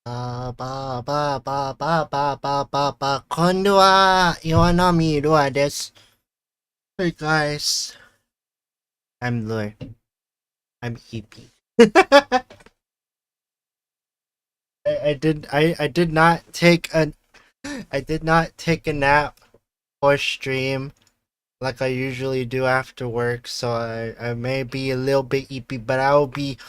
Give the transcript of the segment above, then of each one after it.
こんルアー、岩波ルアーです。Hey guys, I'm Lure. I'm EP. I did not take a nap or stream like I usually do after work, so I may be a little bit EP, but I'll be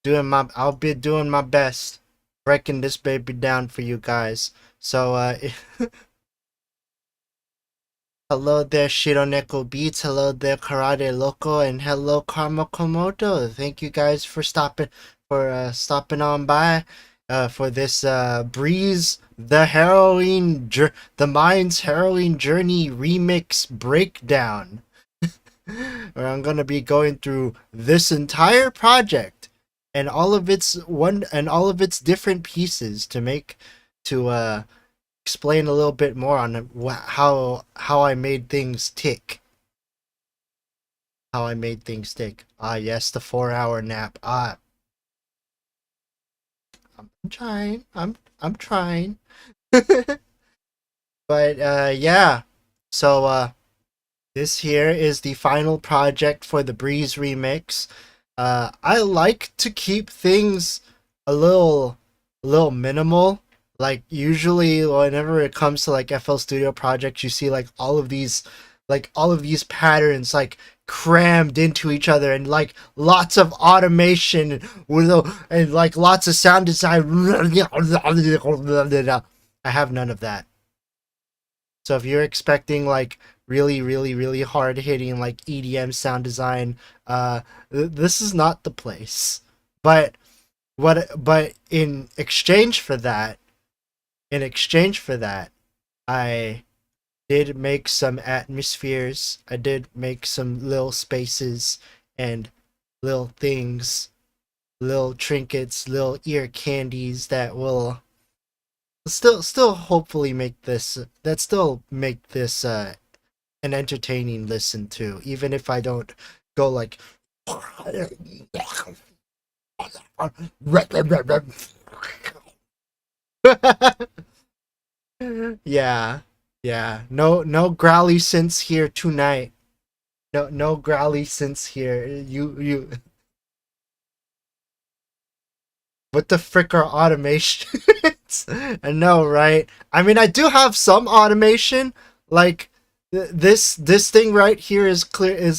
doing my best breaking this baby down for you guys. So hello there, Shironeko Beats. Hello there, Karate Loco, and hello, Karma Komodo. Thank you guys for stopping on by for this Breeze the Mind's Harrowing Journey remix breakdown. Where I'm gonna be going through this entire project and all of its different pieces to explain a little bit more on how I made things tick. How I made things tick. Ah, yes, the 4-hour nap. Ah, I'm trying. I'm trying. But yeah. So this here is the final project for the Breeze remix. I like to keep things a little minimal. Like usually whenever it comes to like FL Studio projects, you see like all of these patterns like crammed into each other, and like lots of automation and like lots of sound design. I have none of that. So if you're expecting like really hard hitting like EDM sound design, this is not the place. But in exchange for that, I did make some atmospheres. I did make some little spaces and little things, little trinkets, little ear candies that will still hopefully make this an entertaining listen to, even if I don't go like yeah, no growly synths here tonight. No growly synths here. You what the frick are automations? I know, right? I mean, I do have some automation. Like this thing right here is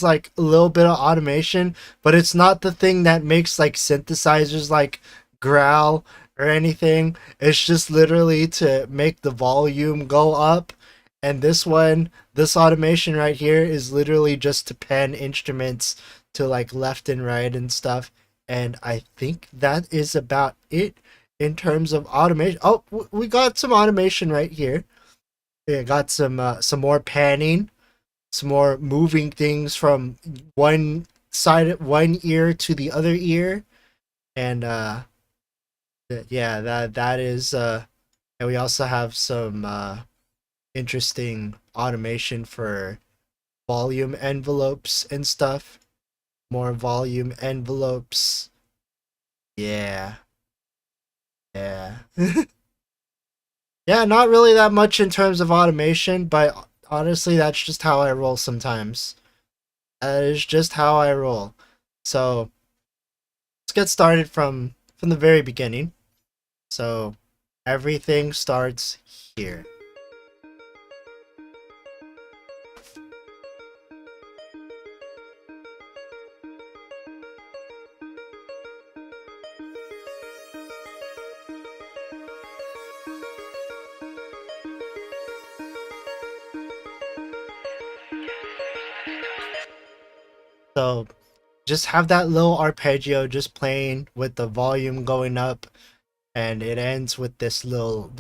like a little bit of automation, but it's not the thing that makes like synthesizers like growl or anything. It's just literally to make the volume go up. And this automation right here is literally just to pan instruments to like left and right and stuff. And I think that is about it in terms of automation. Oh, we got some automation right here. Yeah, got some more panning, some more moving things from one ear to the other ear, and yeah, that is and we also have some interesting automation for volume envelopes and stuff. More volume envelopes. Yeah. Yeah. Yeah, not really that much in terms of automation, but honestly, that's just how I roll sometimes. That is just how I roll. So, let's get started from the very beginning. So, everything starts here. So just have that little arpeggio just playing with the volume going up, and it ends with this little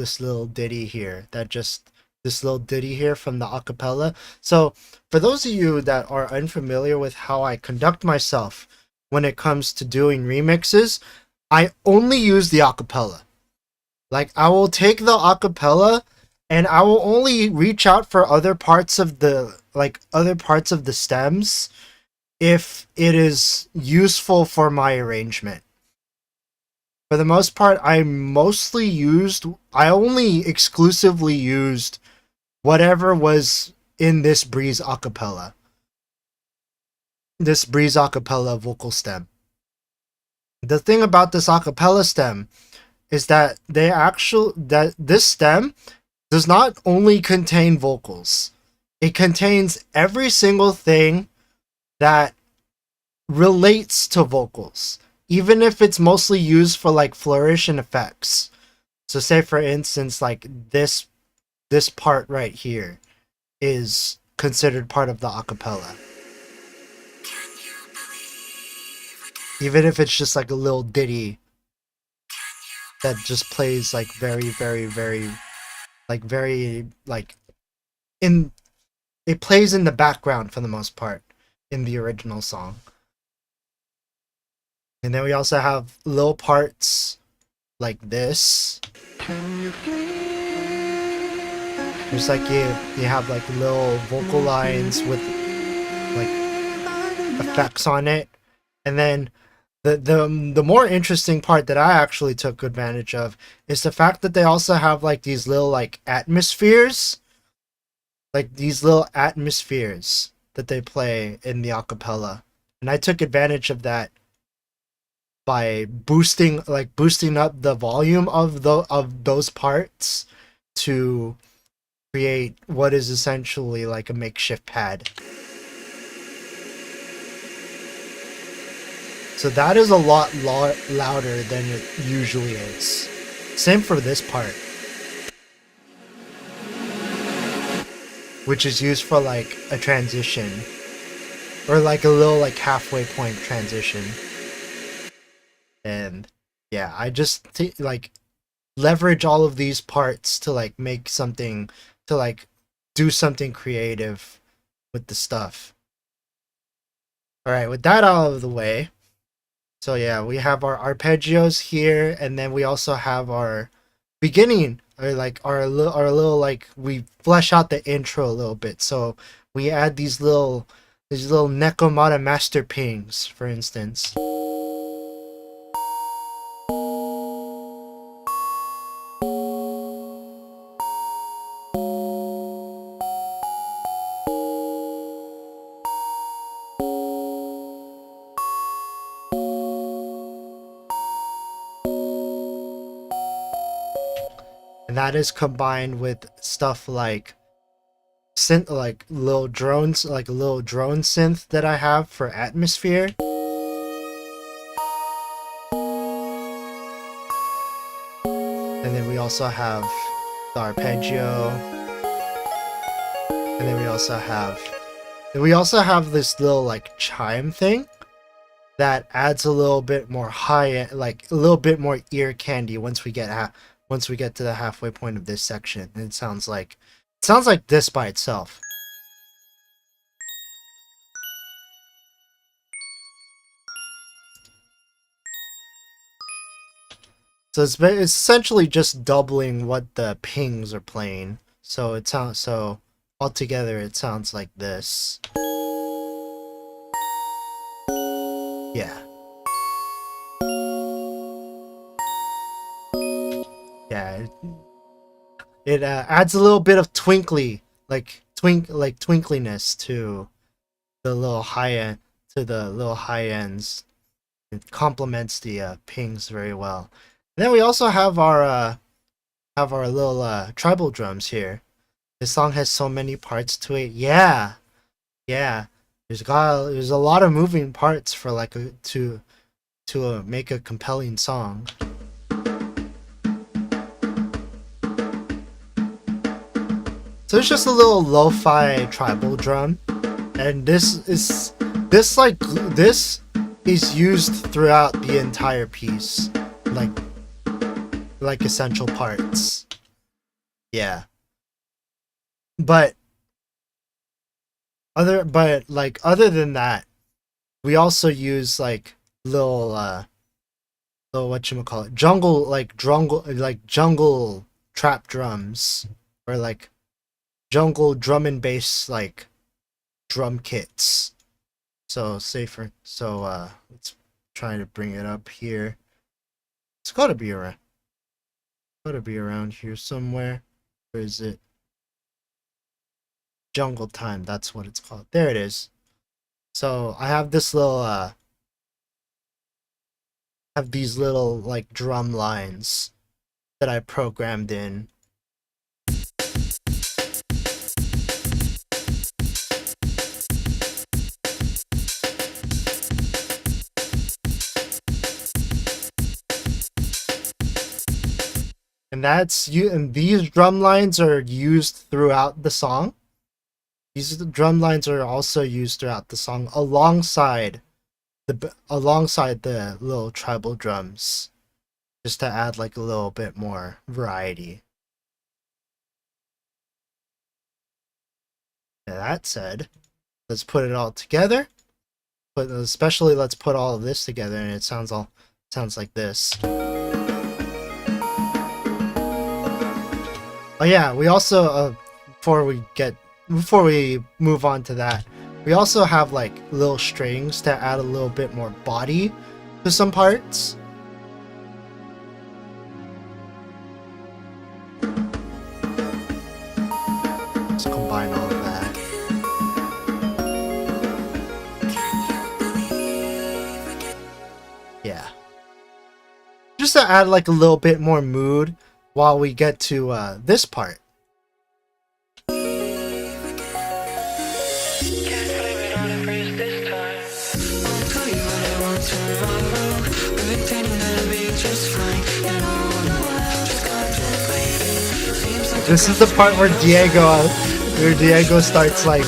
ditty here this little ditty here from the acapella. So for those of you that are unfamiliar with how I conduct myself when it comes to doing remixes, I only use the acapella. Like I will take the acapella and I will only reach out for other parts of the stems if it is useful for my arrangement. For the most part, I only exclusively used whatever was in this Breeze acapella. This Breeze acapella vocal stem. The thing about this acapella stem is that this stem does not only contain vocals. It contains every single thing that relates to vocals, even if it's mostly used for like flourish and effects. So say for instance, like this part right here is considered part of the acapella. Even if it's just like a little ditty that just plays like very it plays in the background for the most part in the original song. And then we also have little parts like this. There's like you have like little vocal lines with like effects on it. And then the more interesting part that I actually took advantage of is the fact that they also have like these little like atmospheres. Like these little atmospheres that they play in the acapella. And I took advantage of that by boosting up the volume of those parts to create what is essentially like a makeshift pad. So that is a lot louder than it usually is. Same for this part, which is used for like a transition or like a little like halfway point transition. And yeah, I just like leverage all of these parts to like make something, to like do something creative with the stuff. All right, with that out of the way, so yeah, we have our arpeggios here, and then we also have our beginning, or like our little like we flesh out the intro a little bit. So we add these little Nekomata master pings, for instance. That is combined with stuff like synth, like little drones, like a little drone synth that I have for atmosphere. And then we also have the arpeggio. And then we also have this little like chime thing that adds a little bit more like a little bit more ear candy once we get to the halfway point of this section. And it sounds like this by itself. So it's essentially just doubling what the pings are playing. So it sounds, so altogether it sounds like this. Yeah. Yeah, it adds a little bit of twinkliness to the little high ends. It complements the pings very well. And then we also have our little tribal drums here. This song has so many parts to it. Yeah. There's a lot of moving parts for like to make a compelling song. So it's just a little lo-fi tribal drum, and this is used throughout the entire piece, like essential parts. Yeah. But other than that, we also use like little whatchamacallit, jungle trap drums, or like jungle drum and bass like drum kits. So let's try to bring it up here. It's gotta be around. Gotta be around here somewhere. Where is it? Jungle Time, that's what it's called. There it is. So I have this little have these little like drum lines that I programmed in. And that's you, and these drum lines are used throughout the song. These drum lines are also used throughout the song alongside the little tribal drums, just to add like a little bit more variety. That said, let's put it all together. But especially let's put all of this together, and it sounds like this. Oh yeah, we also before we move on to that, we also have like little strings to add a little bit more body to some parts. Let's combine all of that. Yeah. Just to add like a little bit more mood while we get to this part. This is the part where Diego starts like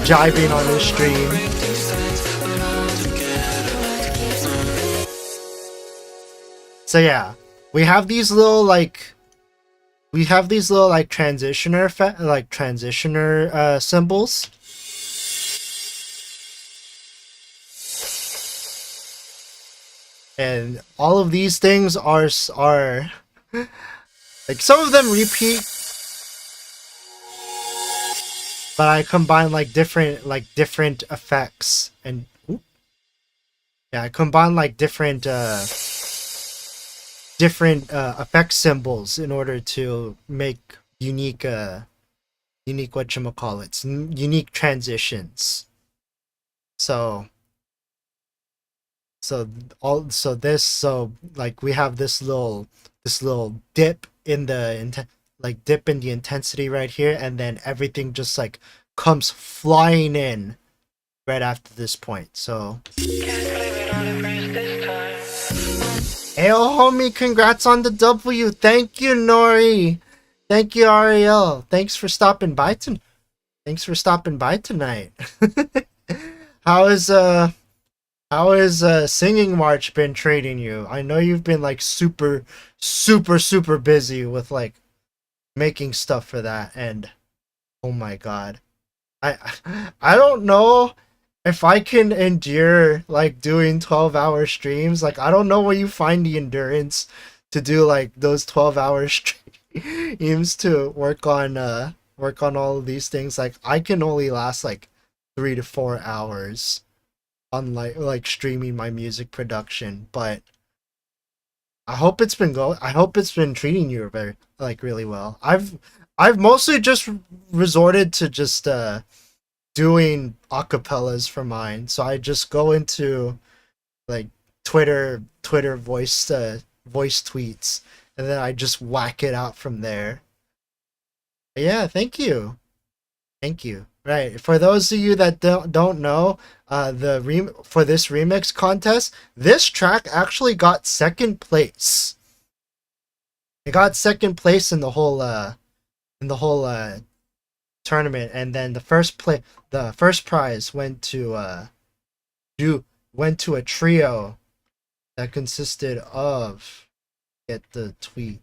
jiving on his stream. So yeah, we have these little like transitioner symbols. And all of these things are like, some of them repeat, but I combine like different effects, and I combine like different effect symbols in order to make unique unique transitions. So like we have this little dip in the intensity right here, and then everything just like comes flying in right after this point. So hey, homie, congrats on the W. Thank you, Nori. Thank you, Ariel. Thanks for stopping by tonight. How is Singing March been treating you? I know you've been like super busy with like making stuff for that, and oh my god, I don't know if I can endure like doing 12-hour streams. Like, I don't know where you find the endurance to do like those 12-hour streams to work on all of these things. Like, I can only last like 3 to 4 hours on like streaming my music production, but I hope it's been treating you very really well. I've mostly just resorted to just doing acapellas for mine. So I just go into like Twitter voice tweets, and then I just whack it out from there. But yeah, thank you. Right, for those of you that don't know, for this remix contest, this track actually got second place. It got second place in the whole tournament, and then the first prize went to a trio that consisted of, get the tweet,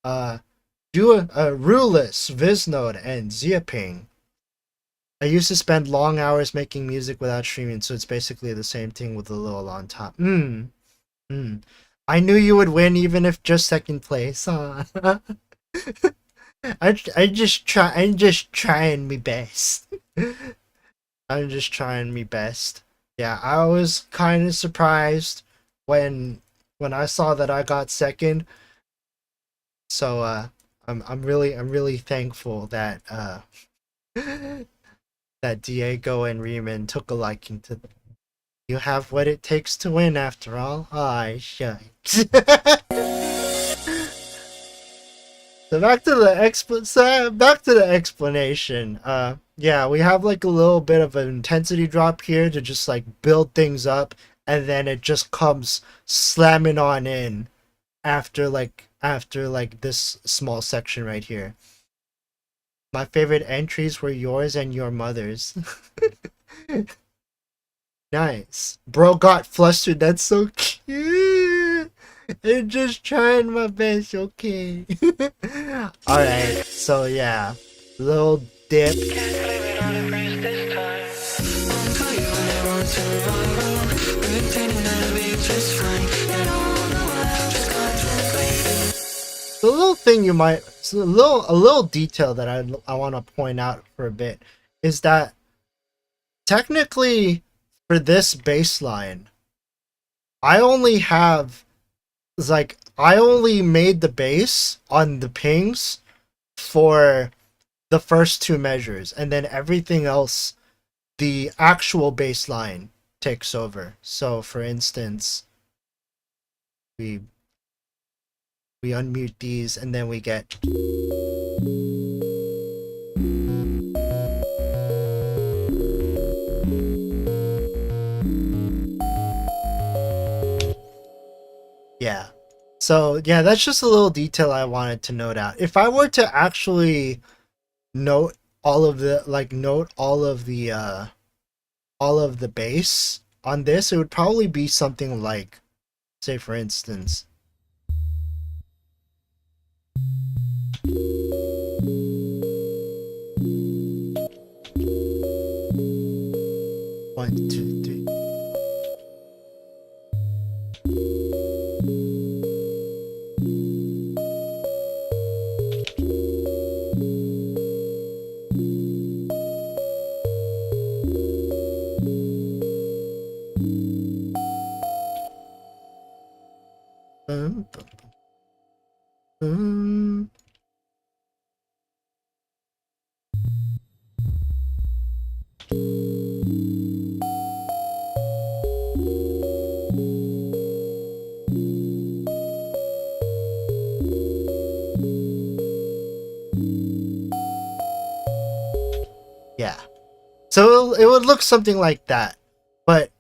Rulus, Viznode, and Ziaping. I used to spend long hours making music without streaming, so it's basically the same thing with a little on top. I knew you would win even if just second place. I'm just trying my best. I'm just trying my best. Yeah, I was kind of surprised when when I saw that I got second. So I'm really thankful that that Diego and Riemann took a liking to them. You have what it takes to win after all. I shine. So back to the explanation. Yeah, we have like a little bit of an intensity drop here to just like build things up, and then it just comes slamming on in after this small section right here. My favorite entries were yours and your mother's. Nice. Bro got flustered. That's so cute. I'm just trying my best, okay? Alright, so yeah. Little dip. The little thing you might, a little detail that I want to point out for a bit is that technically for this bass line, I only made the bass on the pings for the first two measures, and then everything else, the actual bass line takes over. So for instance, we unmute these, and then we get yeah. So yeah, that's just a little detail I wanted to note out. If I were to actually note all of the bass on this, it would probably be something like, say for instance, one, two, three. Yeah. So it would look something like that. But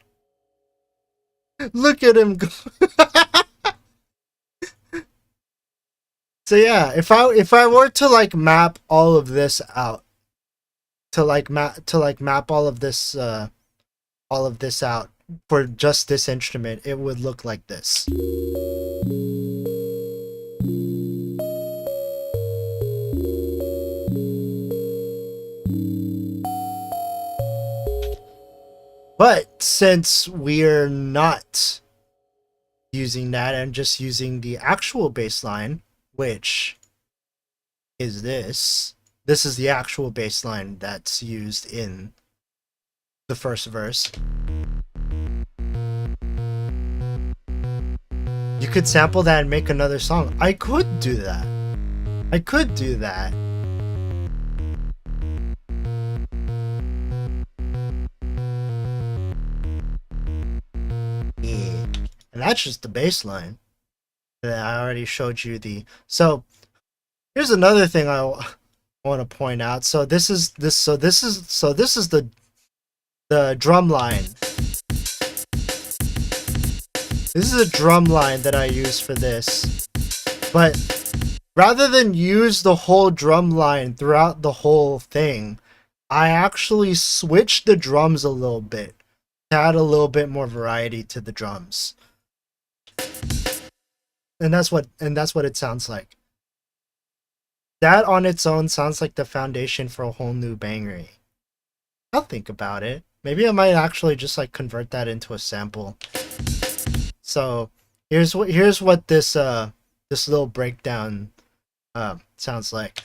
look at him go. So yeah, if I were to like map all of this out, to map all of this out for just this instrument, it would look like this. But since we're not using that and just using the actual bass line, which is this is the actual bass line that's used in the first verse. You could sample that and make another song. I could do that. Yeah. And that's just the bass line. And I already showed you the. So here's another thing I want to point out. So this is the drum line. This is a drum line that I use for this. But rather than use the whole drum line throughout the whole thing, I actually switched the drums a little bit to add a little bit more variety to the drums. And that's what it sounds like. That on its own sounds like the foundation for a whole new banger. I'll think about it. Maybe I might actually just like convert that into a sample. So here's what this little breakdown sounds like.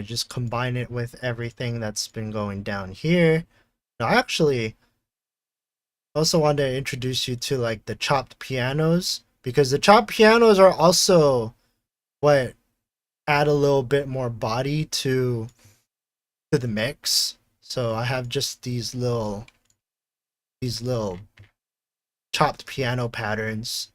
just combine it with everything that's been going down here. Now, I actually also want to introduce you to like the chopped pianos, because the chopped pianos are also what add a little bit more body to the mix. So I have just these little chopped piano patterns.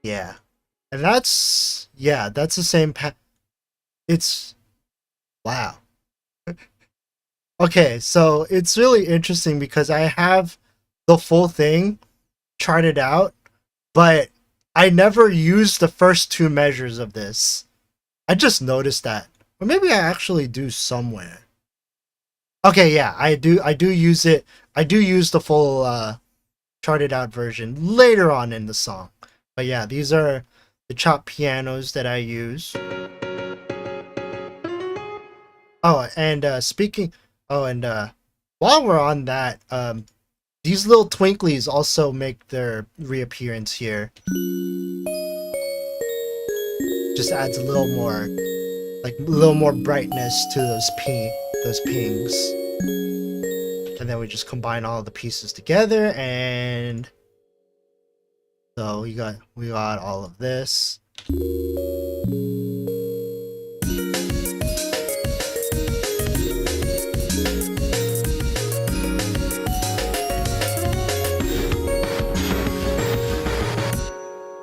Yeah. And that's the same it's wow. Okay, so it's really interesting because I have the full thing charted out, but I never used the first two measures of this. I just noticed that. Or maybe I actually do somewhere. Okay, yeah, I do use it. I do use the full charted out version later on in the song. But yeah, these are the chopped pianos that I use. Oh, and while we're on that, these little twinklies also make their reappearance here. Just adds a little more brightness to those pings. And then we just combine all the pieces together, and so we got all of this.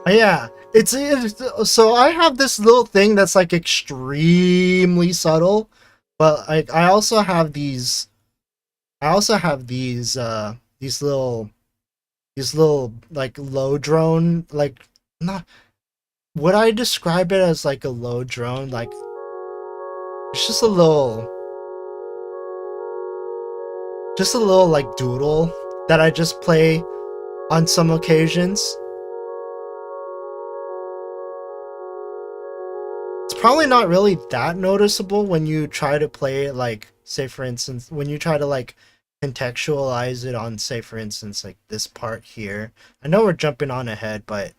Yeah, it's so I have this little thing that's like extremely subtle, but I also have these little like low drone, like, not, would I describe it as like a low drone? Like, it's just a little like doodle that I just play on some occasions. It's probably not really that noticeable when you try to play it, like, say for instance, when you try to like contextualize it on, say for instance, like this part here. I know we're jumping on ahead, but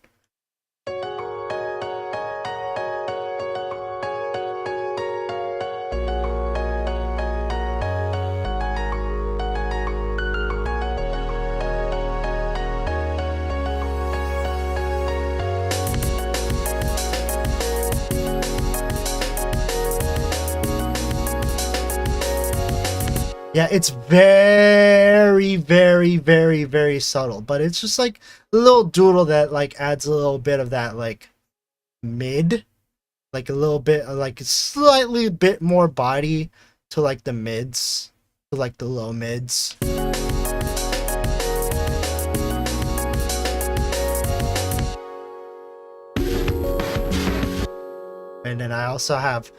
yeah, it's very, very, very, very subtle, but it's just like a little doodle that like adds a little bit of that like mid, like a little bit, like slightly bit more body to like the mids, to like the low mids. And then I also have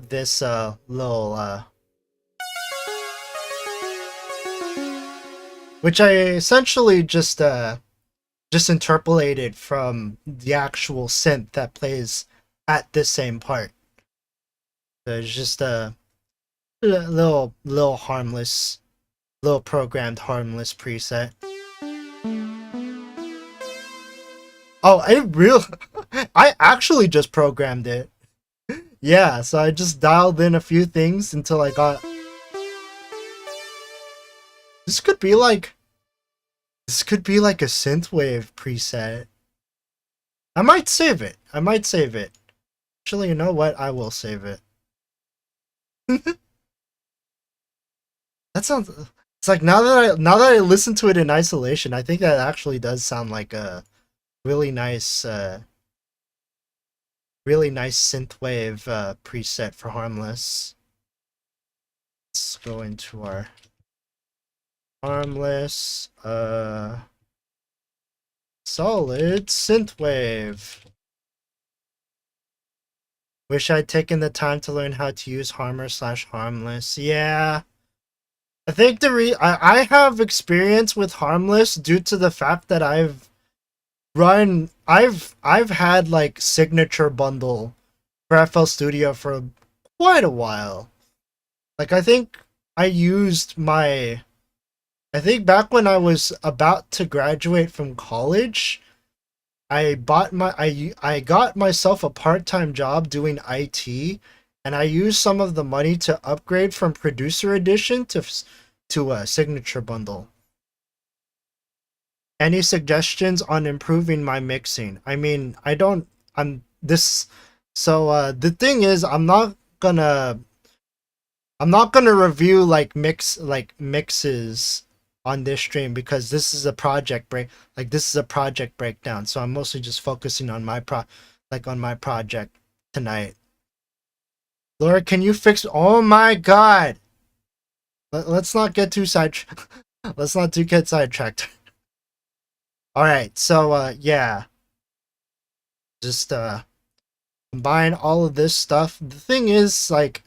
this little which I essentially just interpolated from the actual synth that plays at this same part. So it's just a little harmless, little programmed harmless preset. Oh, I actually just programmed it. Yeah, so I just dialed in a few things until I got. This could be like a synthwave preset. I might save it. Actually, you know what? I will save it. That sounds. It's like now that I listen to it in isolation, I think that actually does sound like a really nice synthwave preset for Harmless. Let's go into our Harmless solid synthwave. Wish I'd taken the time to learn how to use Harmless. Yeah, I think I have experience with Harmless due to the fact that I've had like signature bundle for FL Studio for quite a while. Like I think I used my, I think back when I was about to graduate from college, I bought my I got myself a part-time job doing IT, and I used some of the money to upgrade from producer edition to a signature bundle. Any suggestions on improving my mixing? I mean, I'm this so the thing is I'm not gonna review like mixes on this stream because this is a project breakdown. So I'm mostly just focusing on my project tonight. Laura, can you fix? Oh my god! Let's not get too sidetracked. Let's not get sidetracked. All right, so yeah, just combine all of this stuff. The thing is, like,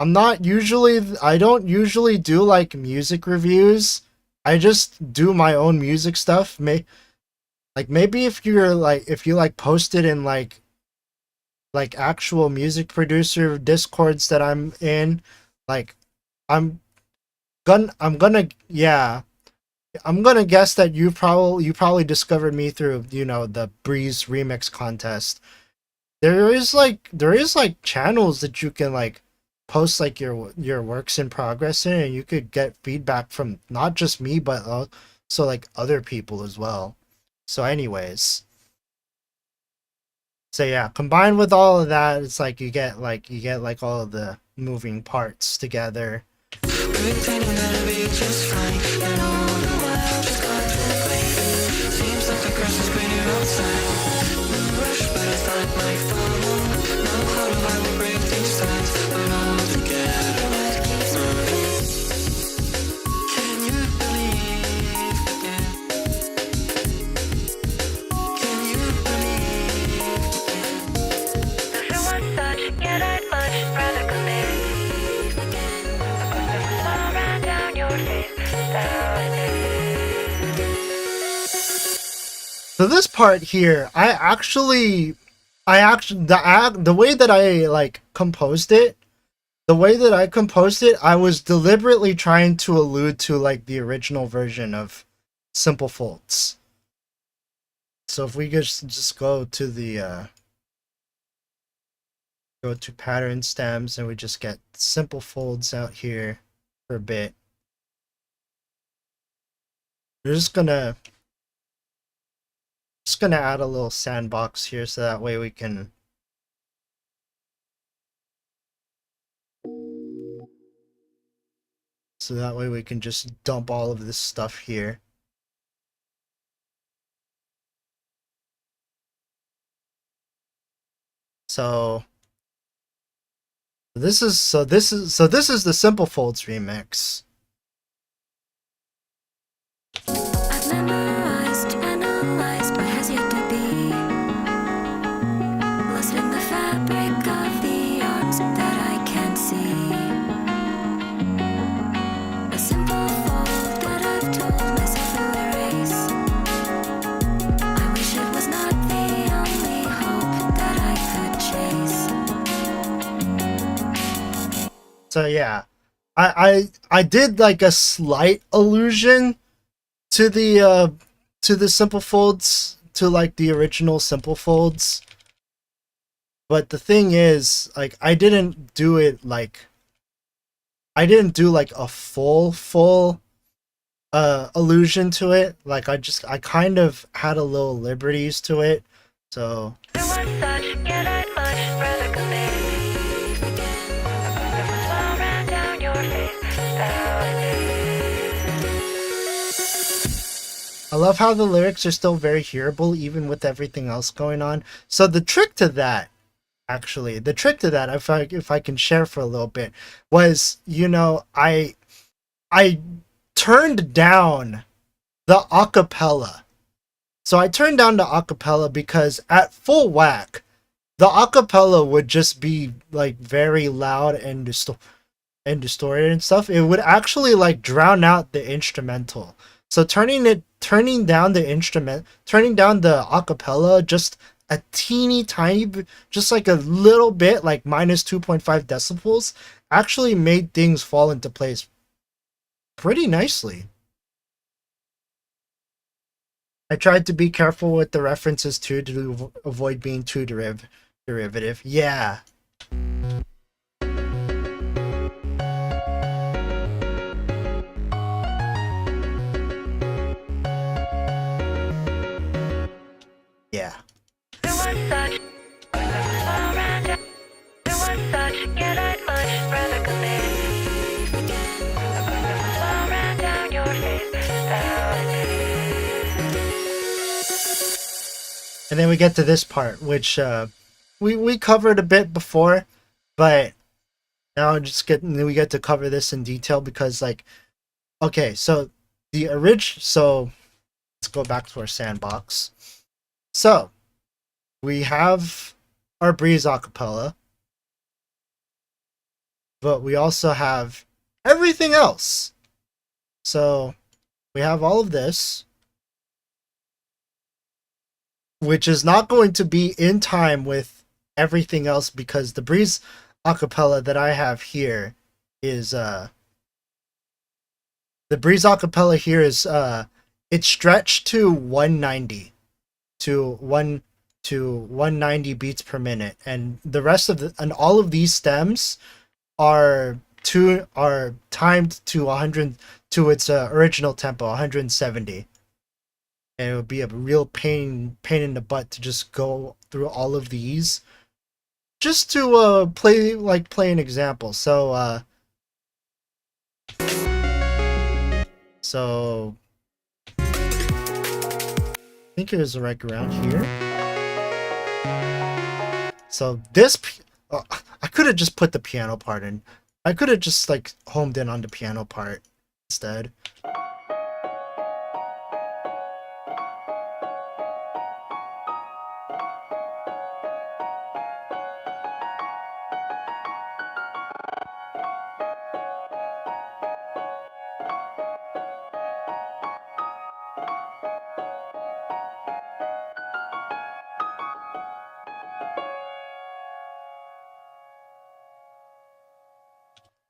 I don't usually do like music reviews. I just do my own music stuff. Maybe if you post it in like actual music producer discords that I'm in, like I'm gonna guess that you probably discovered me through, you know, the Breeze remix contest. There is channels that you can like post like your works in progress in, and you could get feedback from not just me but also like other people as well. So anyways, so yeah, combined with all of that, it's like you get all of the moving parts together. So this part here, the way that I composed it, I was deliberately trying to allude to like the original version of Simple Folds. So if we just go to the go to pattern stems and we just get Simple Folds out here for a bit. We're just gonna add a little sandbox here so that way we can just dump all of this stuff here. So this is the Simple Folds remix. So yeah, I did like a slight allusion to the Simple Folds, to like the original Simple Folds, but the thing is, like, I didn't do like a full allusion to it. Like I kind of had a little liberties to it. So I love how the lyrics are still very hearable even with everything else going on. So the trick to that, if I can share for a little bit, was, you know, I turned down the acapella. So I turned down the acapella because at full whack, the acapella would just be like very loud and distorted and stuff. It would actually like drown out the instrumental. So turning down the acapella just a teeny tiny, just like a little bit, like minus 2.5 decibels, actually made things fall into place pretty nicely. I tried to be careful with the references too to avoid being too derivative. Yeah. Yeah. And then we get to this part, which we covered a bit before, but now we get to cover this in detail because, like, okay, so so let's go back to our sandbox. So we have our Breeze acapella, but we also have everything else. So we have all of this, which is not going to be in time with everything else because the Breeze acapella that I have here is the Breeze acapella here is it's stretched to 190 to 190 beats per minute, and the rest of and all of these stems are timed to 100 to its original tempo, 170. And it would be a real pain in the butt to just go through all of these just to play an example. So I think it was like around here. So this I could have just put the piano part in. I could have just like homed in on the piano part instead.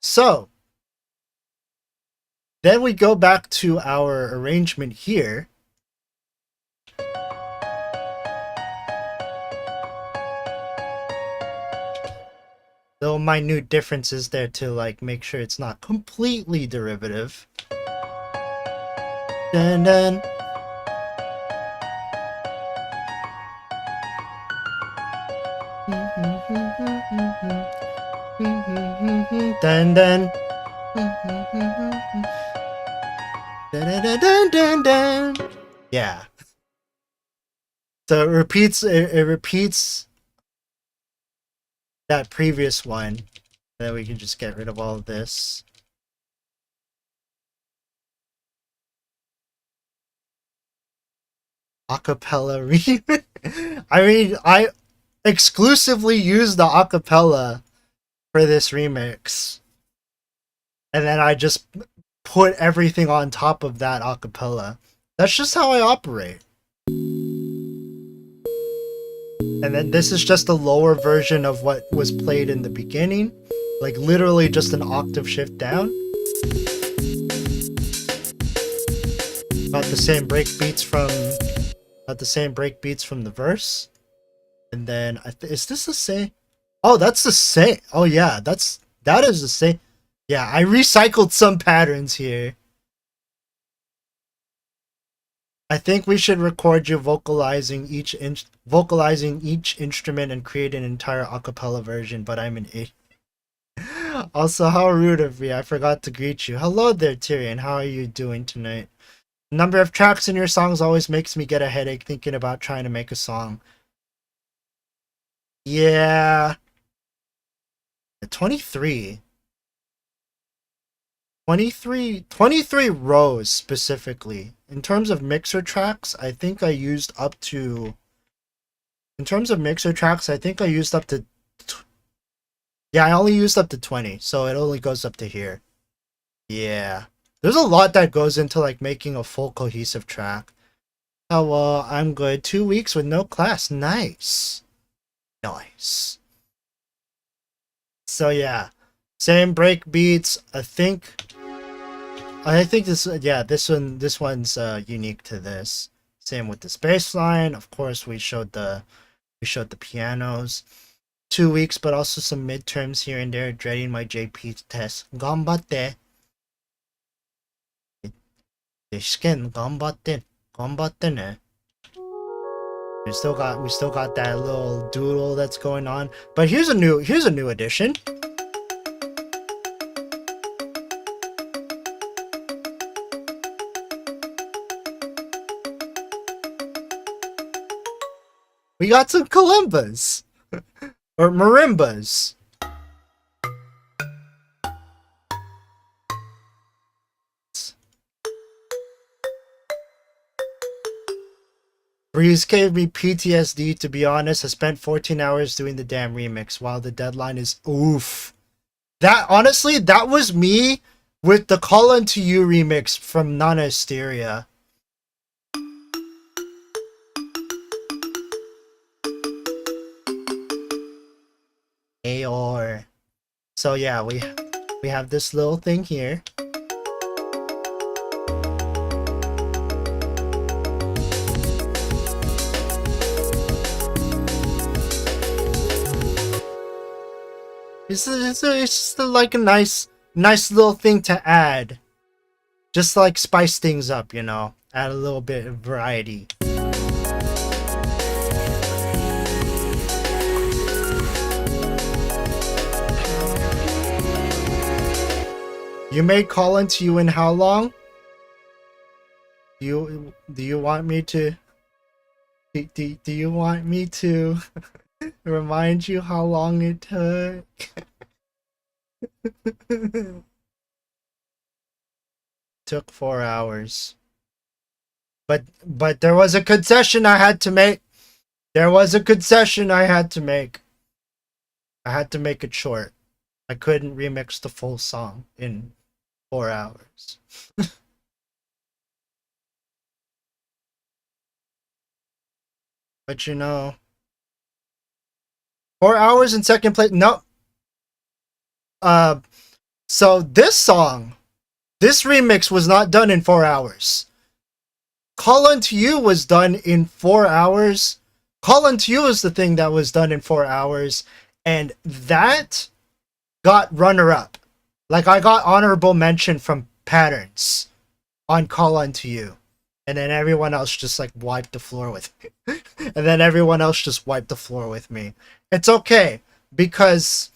So then we go back to our arrangement here. Little minute differences there to like make sure it's not completely derivative. Dun dun. Dun dun. Dun dun dun dun dun. Yeah. So it repeats that previous one. And then we can just get rid of all of this. Acapella remix. I mean, I exclusively use the acapella for this remix, and then I just put everything on top of that acapella. That's just how I operate. And then this is just a lower version of what was played in the beginning, like literally just an octave shift down. About the same breakbeats from the verse. And then is this the same? Oh, that's the same. Oh yeah, that is the same. Yeah, I recycled some patterns here. I think we should record you vocalizing each instrument and create an entire acapella version, but I'm an idiot. Also, how rude of me. I forgot to greet you. Hello there, Tyrion. How are you doing tonight? The number of tracks in your songs always makes me get a headache thinking about trying to make a song. Yeah. 23 rows specifically. In terms of mixer tracks, I think I used up to... Yeah, I only used up to 20, so it only goes up to here. Yeah. There's a lot that goes into like making a full cohesive track. Oh, well, I'm good. 2 weeks with no class. Nice. Nice. So yeah. Same break beats. I think this one's unique to this. Same with this bass line. Of course, we showed the pianos. 2 weeks, but also some midterms here and there. Dreading my JP test. Ganbatte. 試験頑張ってね. We still got that little doodle that's going on. But here's a new addition. We got some kalimbas. Or marimbas. Breeze gave me PTSD, to be honest. I spent 14 hours doing the damn remix while the deadline is oof. That was me with the Call Unto You remix from Nana Hysteria. Ayor. So yeah, we have this little thing here. It's just like a nice little thing to add. Just like spice things up, you know. Add a little bit of variety. You made Call Unto You in how long? Do you want me to do you want me to remind you how long it took? Took 4 hours. But there was a concession I had to make. I had to make it short. I couldn't remix the full song in 4 hours. But you know, 4 hours in second place. No. So this remix was not done in 4 hours. Call Unto You was done in 4 hours. Call Unto You is the thing that was done in 4 hours, and that got runner-up. Like, I got honorable mention from Patterns on Call Unto You. And then everyone else just like wiped the floor with me. It's okay, because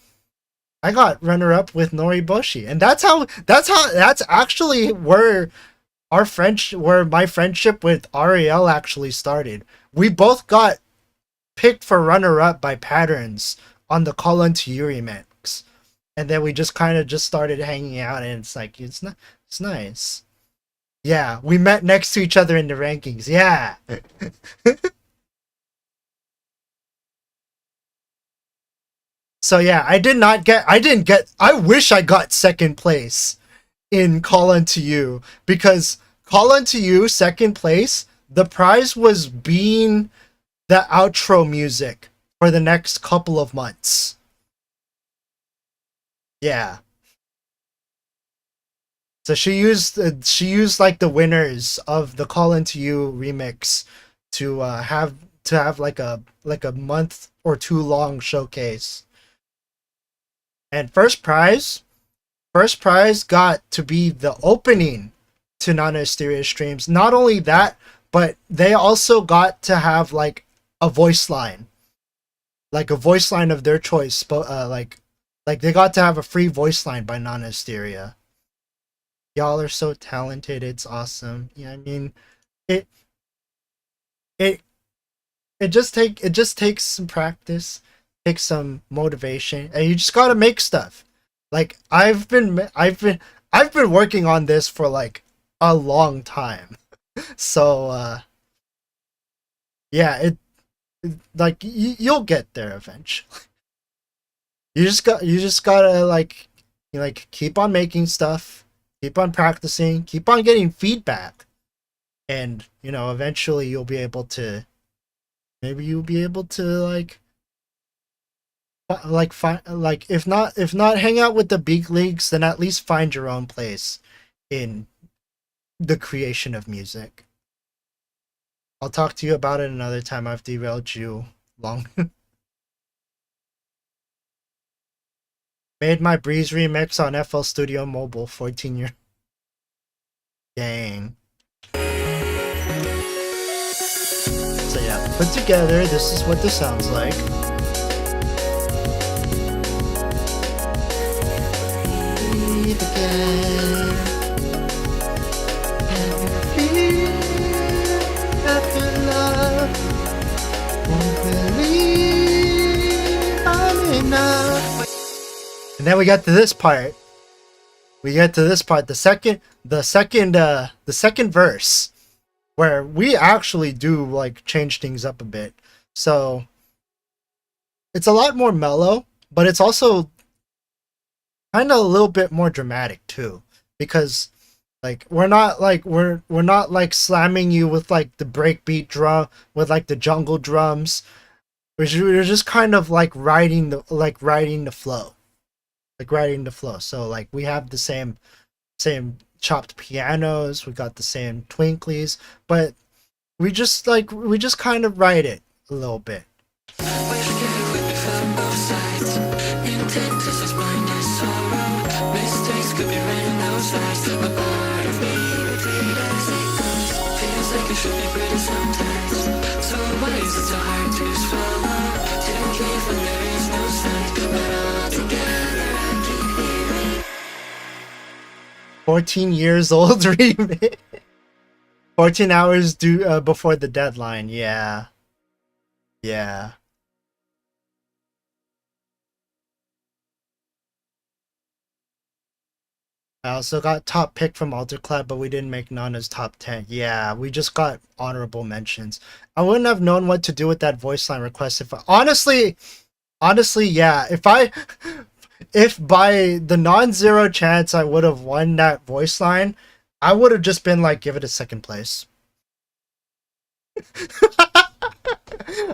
I got runner-up with Noriboshi. And that's actually where my friendship with Ariel actually started. We both got picked for runner-up by Patterns on the Call Unto You remix. And then we just kind of just started hanging out, and it's like, it's nice. Yeah, we met next to each other in the rankings. Yeah. So yeah, I wish I got second place in Call Unto You, because Call Unto You second place, the prize was being the outro music for the next couple of months. Yeah. So she used like the winners of the Call Unto You remix to have like a month or two long showcase. And first prize got to be the opening to Nana Hysteria streams. Not only that, but they also got to have like a voice line. Like a voice line of their choice, like they got to have a free voice line by Nana Hysteria. Y'all are so talented. It's awesome. Yeah, I mean, it just takes some practice, takes some motivation, and you just gotta make stuff. Like I've been working on this for like a long time. So yeah, like you'll get there eventually. You just gotta like keep on making stuff. Keep on practicing, keep on getting feedback, and eventually you'll be able to like like if not hang out with the big leagues, then at least find your own place in the creation of music. I'll talk to you about it another time. I've derailed you long. Made my Breeze remix on FL Studio Mobile 14 years. Dang. So yeah, put together, this is what this sounds like. Breathe again. And feel after love. Won't believe I'm enough. And then we get to this part. The second verse, where we actually do like change things up a bit. So it's a lot more mellow, but it's also kind of a little bit more dramatic too, because like we're not like slamming you with like the breakbeat drum with like the jungle drums. We're just kind of like riding the flow. So like we have the same chopped pianos, we got the same twinklies, but we just kind of ride it a little bit. So why is it so hard to swallow? Didn't leave when there is no sign, but all together I keep feeling. 14 years old remix. 14 hours due before the deadline. Yeah. I also got top pick from Alterclad, but we didn't make none as top 10. Yeah, we just got honorable mentions. I wouldn't have known what to do with that voice line request if honestly, yeah, if by the non-zero chance I would have won that voice line, I would have just been like, give it a second place.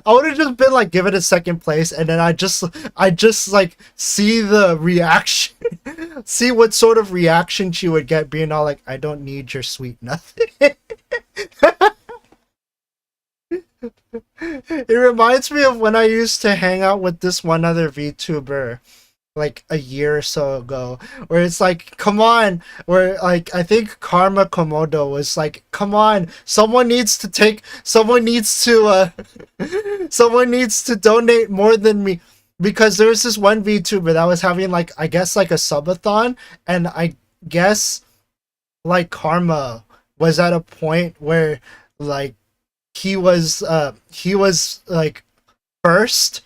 I would have just been like, give it a second place, and then I just like see the reaction, see what sort of reaction she would get, being all like, I don't need your sweet nothing. It reminds me of when I used to hang out with this one other VTuber like a year or so ago, where it's like, come on, where like I think Karma Komodo was like, come on, someone needs to donate more than me, because there was this one VTuber that was having like, I guess like a subathon, and I guess like Karma was at a point where like he was like first.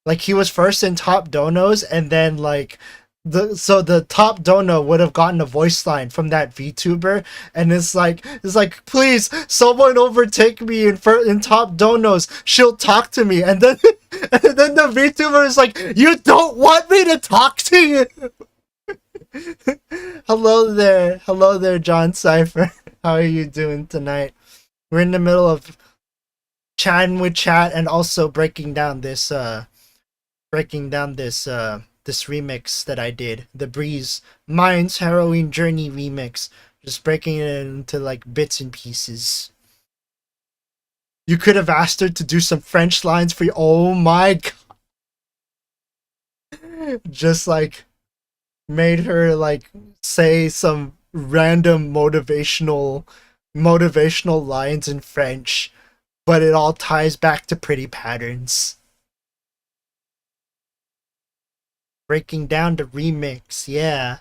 Like he was first in top donos, and then like the top dono would have gotten a voice line from that VTuber, and it's like please someone overtake me in top donos, she'll talk to me, and then the VTuber is like, you don't want me to talk to you. Hello there John Cypher. How are you doing tonight? We're in the middle of chatting with chat and also breaking down this this remix that I did, the Breeze Mind's Harrowing Journey remix, just breaking it into like bits and pieces. You could have asked her to do some French lines for you. Oh my god. Just like made her like say some random motivational lines in French, but it all ties back to pretty patterns. Breaking down the remix, yeah.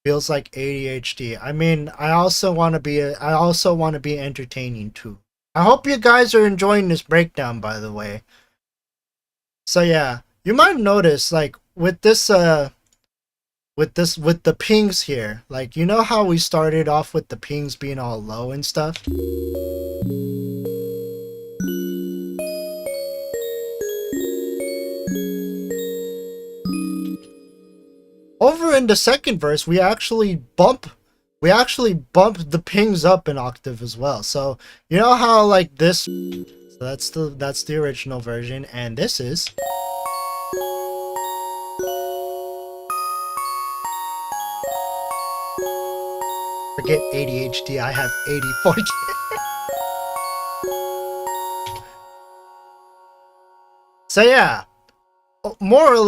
Feels like ADHD. I mean, I also want to be entertaining too. I hope you guys are enjoying this breakdown, by the way. So yeah, you might notice like with the pings here, like you know how we started off with the pings being all low and stuff? Over in the second verse, we actually bump the pings up an octave as well. So you know how like this So that's the original version, and this is forget ADHD, I have 84. So yeah, more or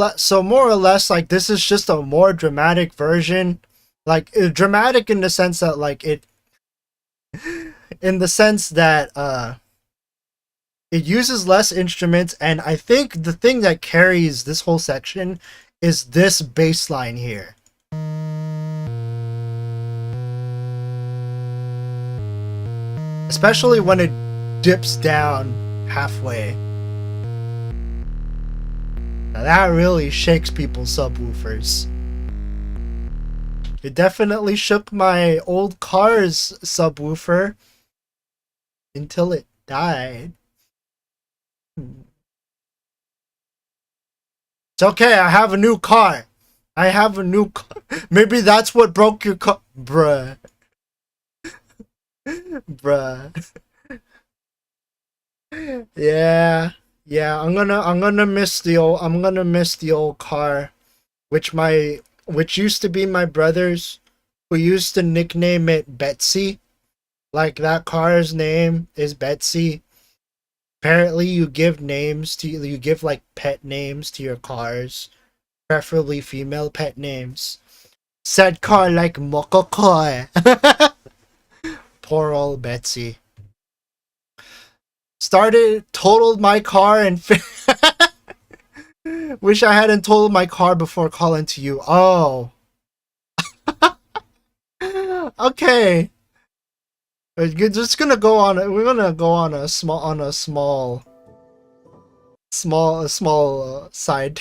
less like this is just a more dramatic version, like dramatic in the sense that like it it uses less instruments, and I think the thing that carries this whole section is this bass line here. Especially when it dips down halfway. Now that really shakes people's subwoofers. It definitely shook my old car's subwoofer until it died. It's okay, I have a new car. I have a new car. Maybe that's what broke your car. Bruh. Bruh. Yeah. Yeah, I'm gonna miss the old car, which used to be my brother's, who used to nickname it Betsy. Like that car's name is Betsy. Apparently you give like pet names to your cars, preferably female pet names. Said car like Mokokoi. Poor old Betsy. Totaled my car and wish I hadn't totaled my car before calling to you. Oh. Okay. We're just gonna go on. We're gonna go on a small side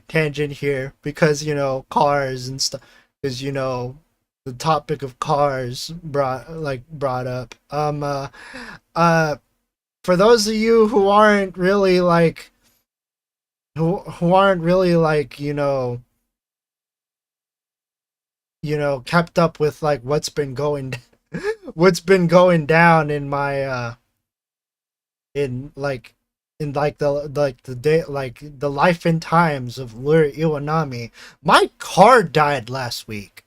tangent here, because you know, cars and stuff. Because you know, the topic of cars brought up. For those of you who aren't really like, you know, kept up with like what's been going down in my the life and times of Lure Iwanami. My car died last week.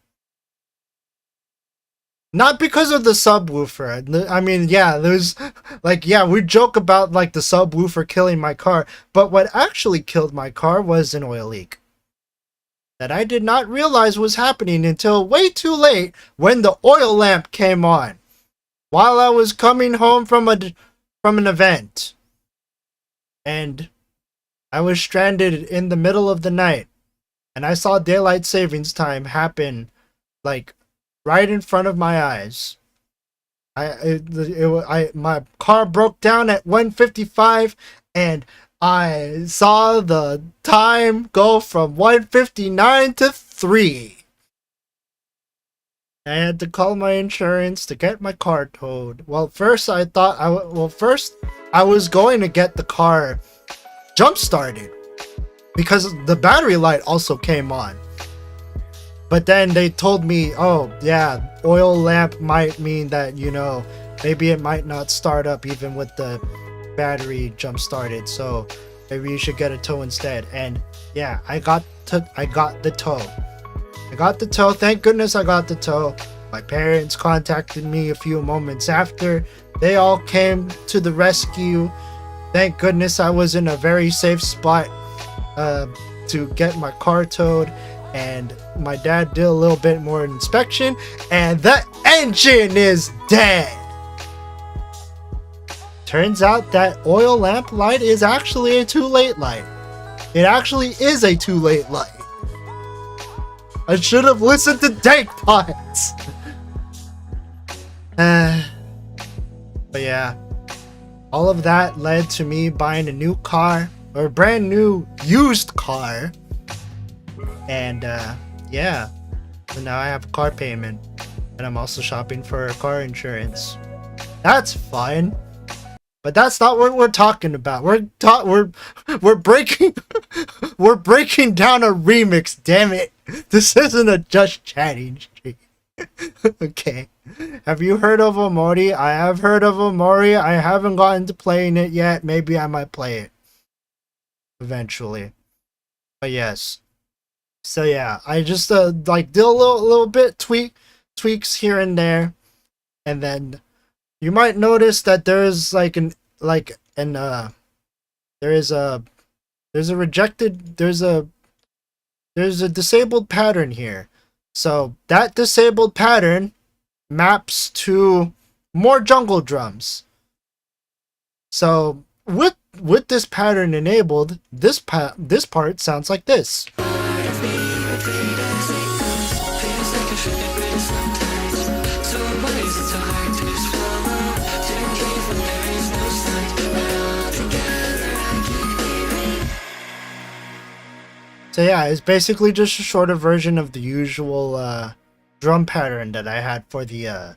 Not because of the subwoofer. I mean, yeah, there's like, yeah, we joke about like the subwoofer killing my car, but what actually killed my car was an oil leak that I did not realize was happening until way too late, when the oil lamp came on while I was coming home from an event, and I was stranded in the middle of the night, and I saw daylight savings time happen like right in front of my eyes. My car broke down at 1:55, and I saw the time go from 1:59 to 3. I had to call my insurance to get my car towed. Well, first I was going to get the car jump started because the battery light also came on. But then they told me, oh yeah, oil lamp might mean that, you know, maybe it might not start up even with the battery jump started, so maybe you should get a tow instead. And yeah, I got the tow. Thank goodness I got the tow. My parents contacted me a few moments after. They all came to the rescue. Thank goodness I was in a very safe spot to get my car towed. And my dad did a little bit more inspection, and the engine is dead. Turns out that oil lamp light is actually a too late light. It actually is a too late light. I should have listened to Dank Pots. But yeah, all of that led to me buying a new car, or a brand new used car. And yeah, so now I have a car payment, and I'm also shopping for car insurance. That's fine, but that's not what we're talking about. We're breaking we're breaking down a remix. Damn it! This isn't a just chatting stream. Okay. Have you heard of Omori? I have heard of Omori. I haven't gotten to playing it yet. Maybe I might play it eventually. But yes. So yeah, I just like did a little bit tweaks here and there, and then you might notice that there's there's a disabled pattern here. So that disabled pattern maps to more jungle drums. So with this pattern enabled, this part sounds like this. So yeah, it's basically just a shorter version of the usual drum pattern that I had for the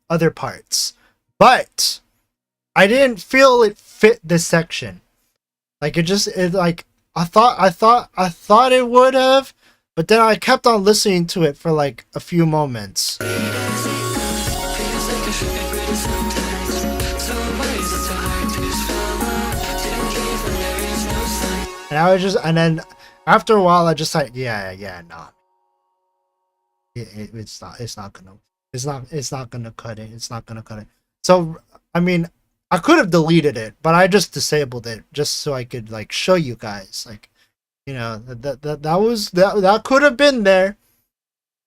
other parts. But I didn't feel it fit this section. Like I thought it would have, but then I kept on listening to it for like a few moments. And then after a while I just like, no. It's not gonna cut it. It's not gonna cut it. So I mean, I could have deleted it, but I just disabled it just so I could like show you guys, like, you know, that could have been there,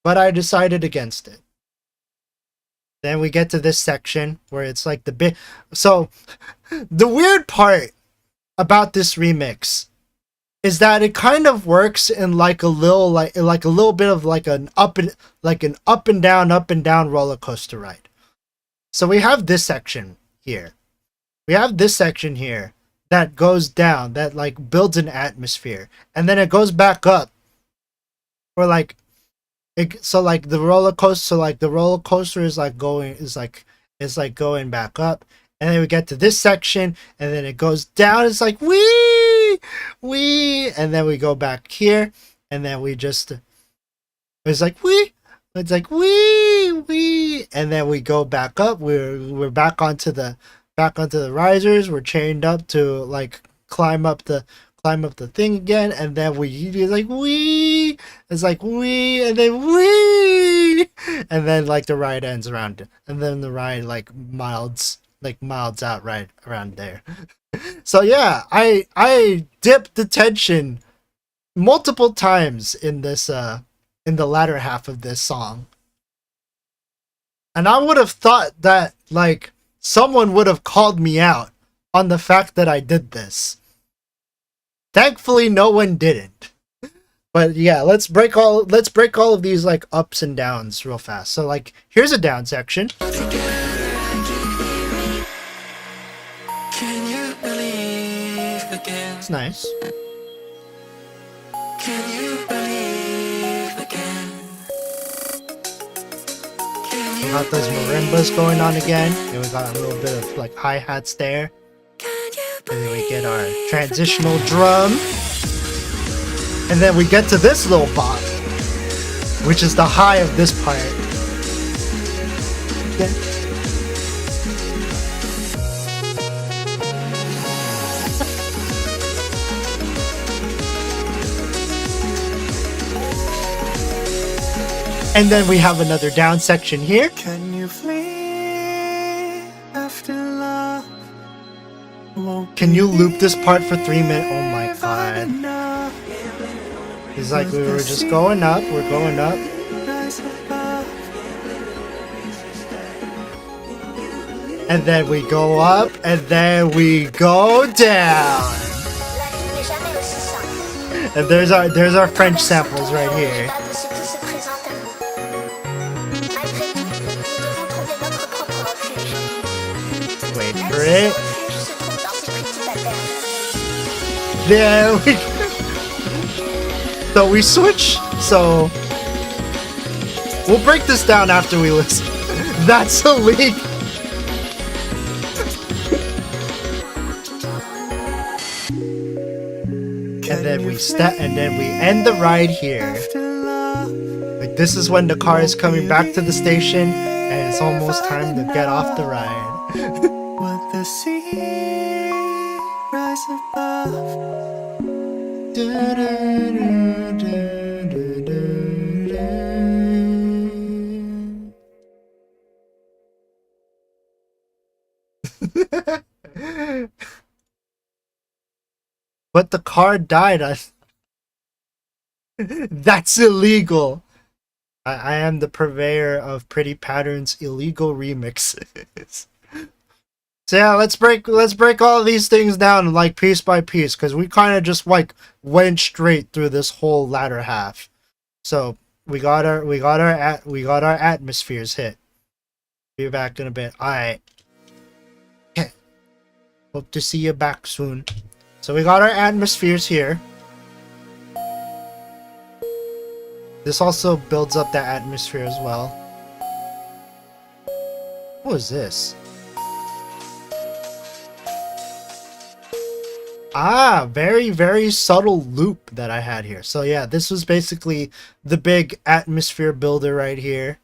but I decided against it. Then we get to this section where it's like the bit. So the weird part about this remix is that it kind of works in like a little bit of like an up and down roller coaster ride. So we have this section here. We have this section here that goes down, that like builds an atmosphere, and then it goes back up. Or like the roller coaster is going back up, and then we get to this section, and then it goes down. It's like wee, and then we go back here, and then it's like wee, and then we go back up. We're back onto the risers. We're chained up to like climb up the thing again, and then it's like wee, and then wee, and then like the ride ends around it, and then the ride like milds out right around there. So yeah, I dipped the tension multiple times in this in the latter half of this song, and I would have thought that like someone would have called me out on the fact that I did this. Thankfully no one didn't. But yeah, let's break all of these like ups and downs real fast. So like here's a down section. It's nice. Can you believe again? We got those marimbas going on again, and we got a little bit of like hi-hats there. And then we get our transitional drum. And then we get to this little bop, which is the high of this part. Okay. And then we have another down section here. Can you flee after love? Can you loop this part for 3 minutes? Oh my god. It's like we were just going up, we're going up. And then we go up, and then we go down. And there's our French samples right here. Wait for it. There we go. So we switch. So we'll break this down after we listen. That's a leak. And then we end the ride here. this is when the car is coming back to the station and it's almost time to get off the ride. Would the sea rise above? But the car died. That's illegal. I am the purveyor of Pretty Pattern's illegal remixes. So yeah, let's break all of these things down like piece by piece, because we kind of just like went straight through this whole latter half. So we got our atmospheres hit. Be back in a bit. Alright. Okay. Hope to see you back soon. So we got our atmospheres here. This also builds up that atmosphere as well. What is this? Ah, very, very subtle loop that I had here. So yeah, this was basically the big atmosphere builder right here.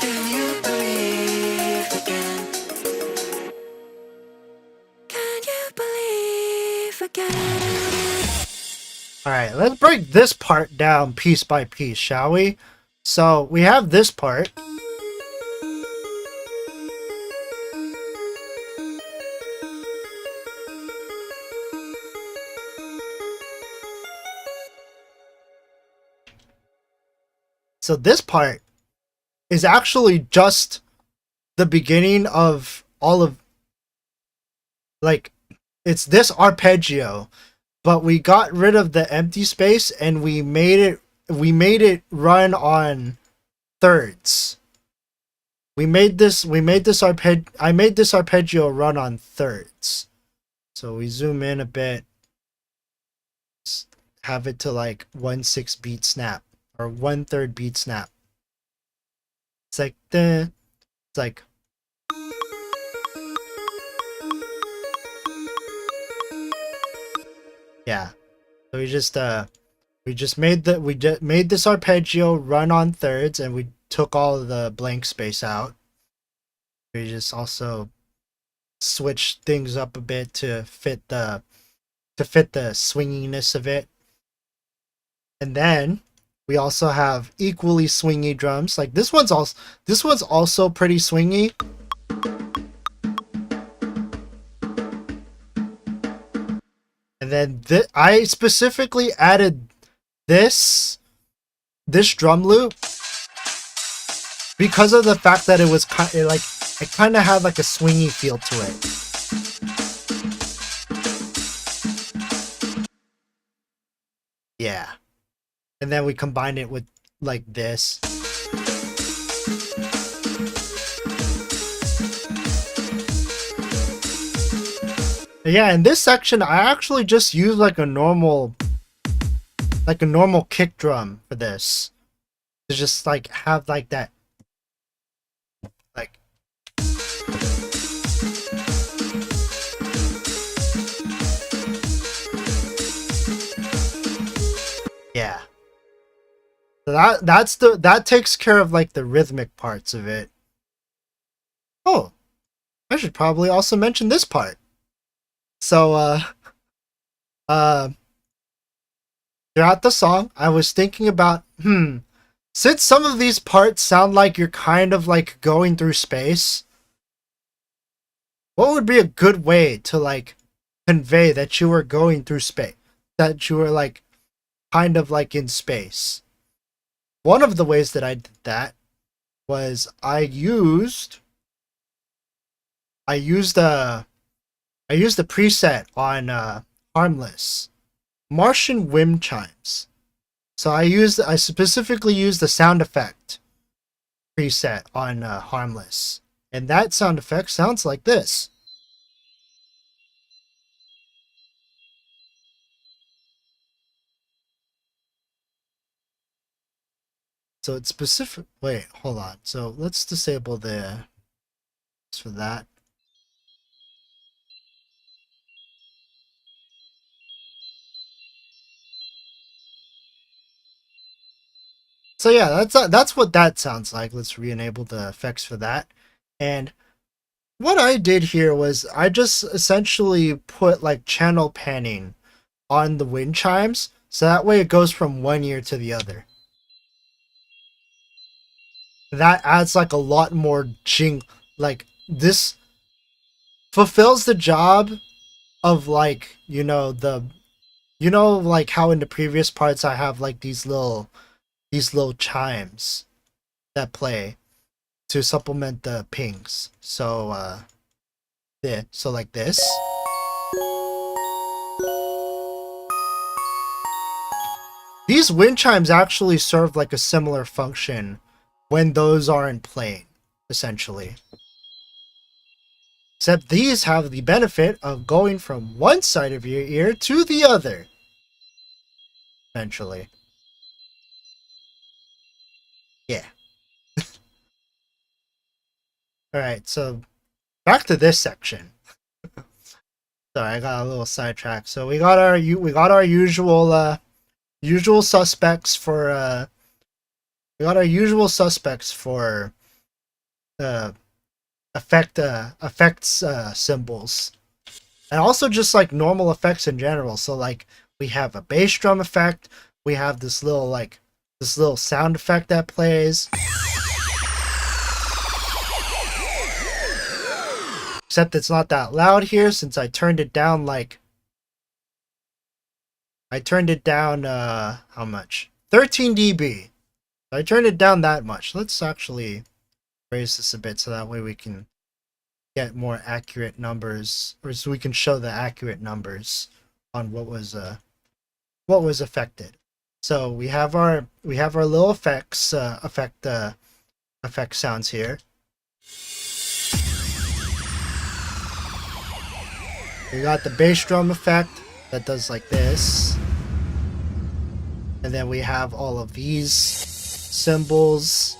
Can you believe again? Can you believe again? Alright, let's break this part down piece by piece, shall we? So we have this part. So this part is actually just the beginning of all of, like, it's this arpeggio, but we got rid of the empty space and we made it run on thirds. I made this arpeggio run on thirds. So we zoom in a bit, have it to like 1/6 beat snap. Or 1/3 beat snap. It's like the, it's like, yeah. So we just made this arpeggio run on thirds, and we took all of the blank space out. We just also switched things up a bit to fit the swinginess of it, and then we also have equally swingy drums. Like this one's also pretty swingy. And then I specifically added this drum loop because of the fact that it kind of had like a swingy feel to it. Yeah. And then we combine it with like this. Yeah, in this section I actually just use like a normal kick drum for this. To just like have like that, like, yeah. So that takes care of like the rhythmic parts of it. Oh, I should probably also mention this part. So throughout the song, I was thinking about, since some of these parts sound like you're kind of like going through space, what would be a good way to like convey that you were going through space, that you were like kind of like in space? One of the ways that I did that was I used a preset on Harmless, Martian wind chimes. So I specifically used the sound effect preset on Harmless, and that sound effect sounds like this. So it's specific. Wait, hold on. So let's disable the for that. So yeah, that's what that sounds like. Let's re-enable the effects for that. And what I did here was I just essentially put like channel panning on the wind chimes, so that way it goes from one ear to the other. That adds like a lot more like this fulfills the job of like, like how in the previous parts I have like these little chimes that play to supplement the pings. So yeah, so like this. These wind chimes actually serve like a similar function when those aren't playing, essentially. Except these have the benefit of going from one side of your ear to the other. Essentially. Yeah. Alright, so back to this section. Sorry, I got a little sidetracked. So we got our usual suspects for effects symbols, and also just like normal effects in general. So like we have a bass drum effect, we have this little sound effect that plays, except it's not that loud here since I turned it down how much? 13 dB. I turned it down that much. Let's actually raise this a bit so that way we can get more accurate numbers, or so we can show the accurate numbers on what was affected. So we have our little effect sounds here. We got the bass drum effect that does like this. And then we have all of these symbols.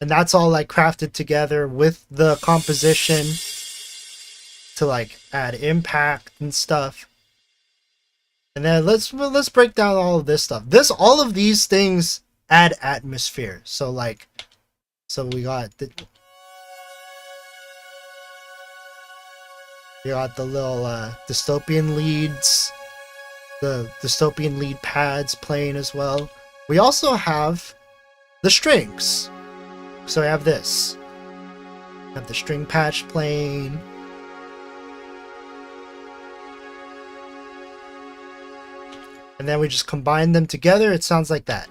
And that's all like crafted together with the composition to like add impact and stuff. And then let's break down all of this stuff. All of these things add atmosphere. So we got the little dystopian leads, the dystopian lead pads playing as well. We also have the strings. So we have this. We have the string patch playing. And then we just combine them together. It sounds like that.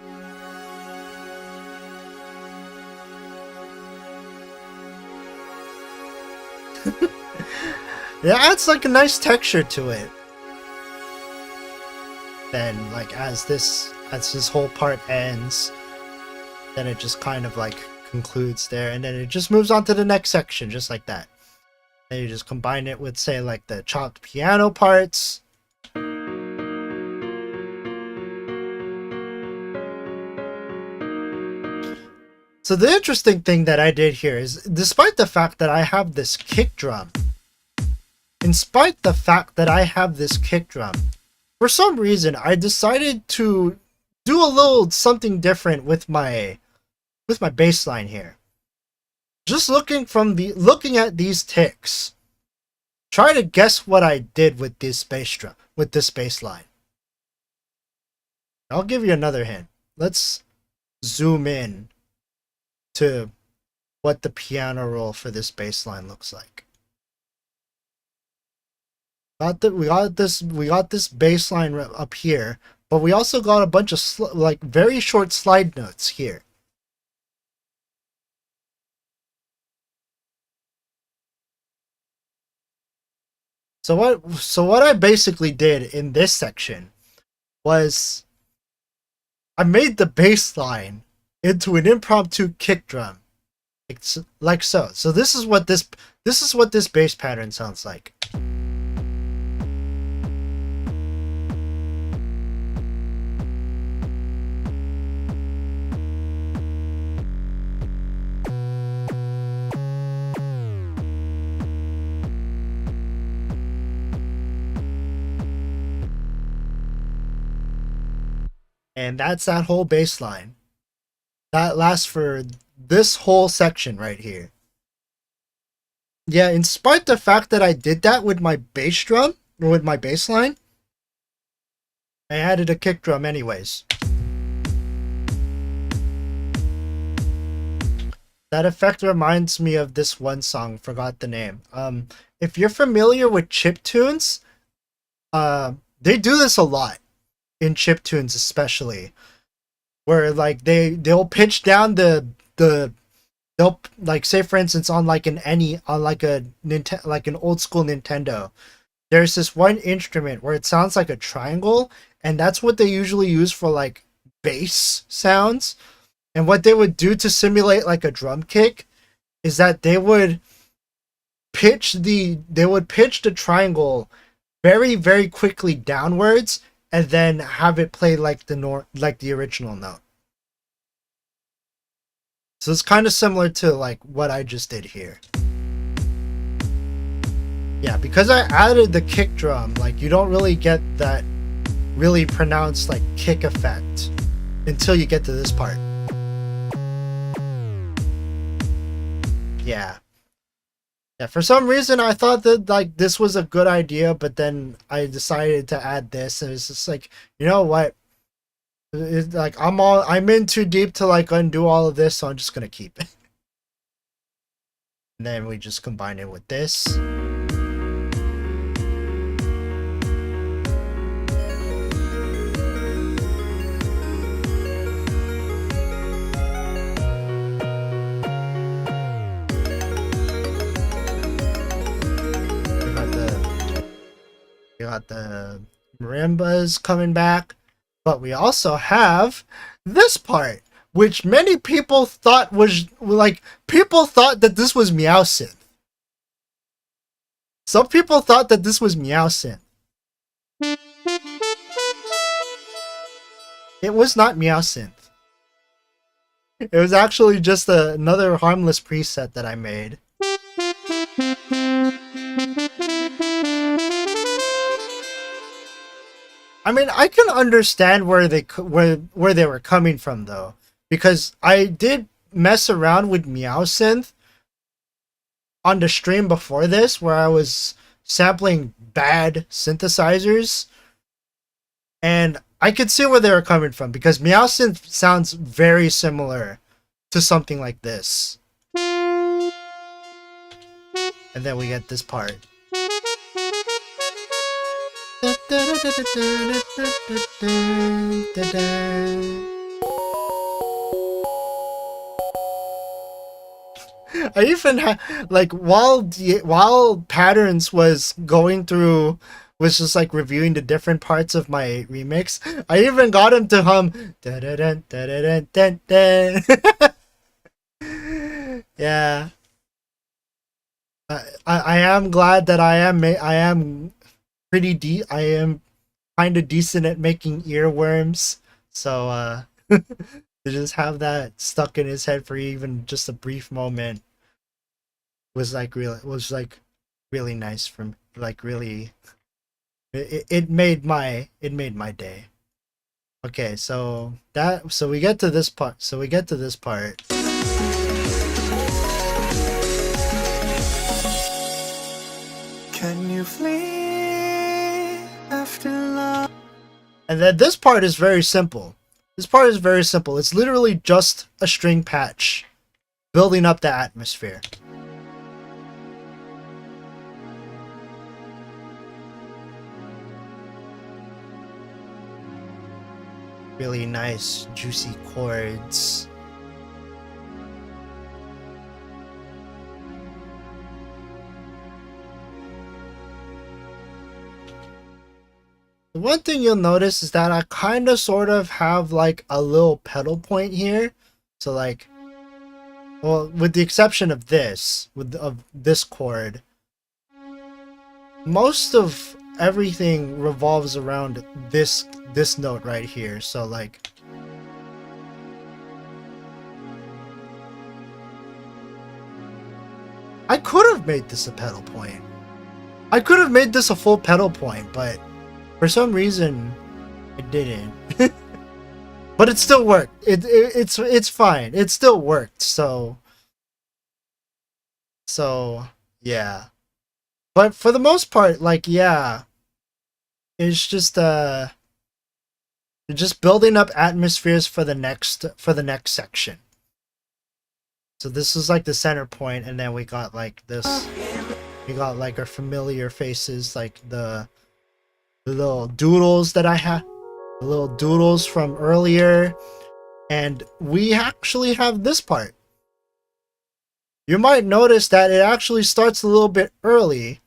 It adds like a nice texture to it. Then like as this whole part ends, then it just kind of like concludes there, and then it just moves on to the next section just like that. Then you just combine it with, say, like the chopped piano parts. So the interesting thing that I did here is, despite the fact that I have this kick drum, for some reason I decided to do a little something different with my bass line here. Just looking at these ticks, try to guess what I did with this bass line. I'll give you another hint. Let's zoom in to what the piano roll for this bass line looks like. We got this bass line up here, but we also got a bunch of very short slide notes here. So what I basically did in this section was I made the bass line into an impromptu kick drum, like so. So this is what this bass pattern sounds like. And that's that whole bass line. That lasts for this whole section right here. Yeah, in spite the fact that I did that with my bass drum, or with my bass line, I added a kick drum anyways. That effect reminds me of this one song, forgot the name. If you're familiar with chiptunes, they do this a lot in chiptunes especially, where like they'll pitch down they'll like, say for instance on like an on like a like an old school Nintendo, there's this one instrument where it sounds like a triangle, and that's what they usually use for like bass sounds. And what they would do to simulate like a drum kick is that they would pitch the triangle very, very quickly downwards and then have it play like the original note. So it's kind of similar to like what I just did here. Yeah, because I added the kick drum, like you don't really get that really pronounced like kick effect until you get to this part. Yeah, for some reason I thought that like this was a good idea, but then I decided to add this, and it's just like, you know what, it's like I'm in too deep to like undo all of this, so I'm just gonna keep it. And then we just combine it with this. We got the marimbas coming back, but we also have this part, which many people thought was like, people thought that this was Meow Synth. Some people thought that this was Meow Synth. It was not Meow Synth. It was actually just another harmless preset that I made. I mean, I can understand where they were coming from though, because I did mess around with Meow Synth on the stream before this, where I was sampling bad synthesizers, and I could see where they were coming from, because Meow Synth sounds very similar to something like this. And then we get this part. I even had, like, while Patterns was going through, was just like reviewing the different parts of my remix, I even got him to hum da da da da da da. Yeah, I am glad that I am kind of decent at making earworms, so to just have that stuck in his head for even just a brief moment was really nice from, like, really, it made my day. Okay, so we get to this part. Can you flee after love? And then this part is very simple. It's literally just a string patch building up the atmosphere. Really nice, juicy chords. The one thing you'll notice is that I kind of sort of have like a little pedal point here. So like, well, with the exception of this, of this chord, most of everything revolves around this note right here. So like, I could have made this a pedal point. I could have made this a full pedal point, but for some reason I didn't. but it still worked. It's fine. It still worked. So yeah. But for the most part, like, yeah, it's just building up atmospheres for the next section. So this is like the center point, and then we got like this. We got like our familiar faces, like the little doodles that I had, the little doodles from earlier, and we actually have this part. You might notice that it actually starts a little bit early,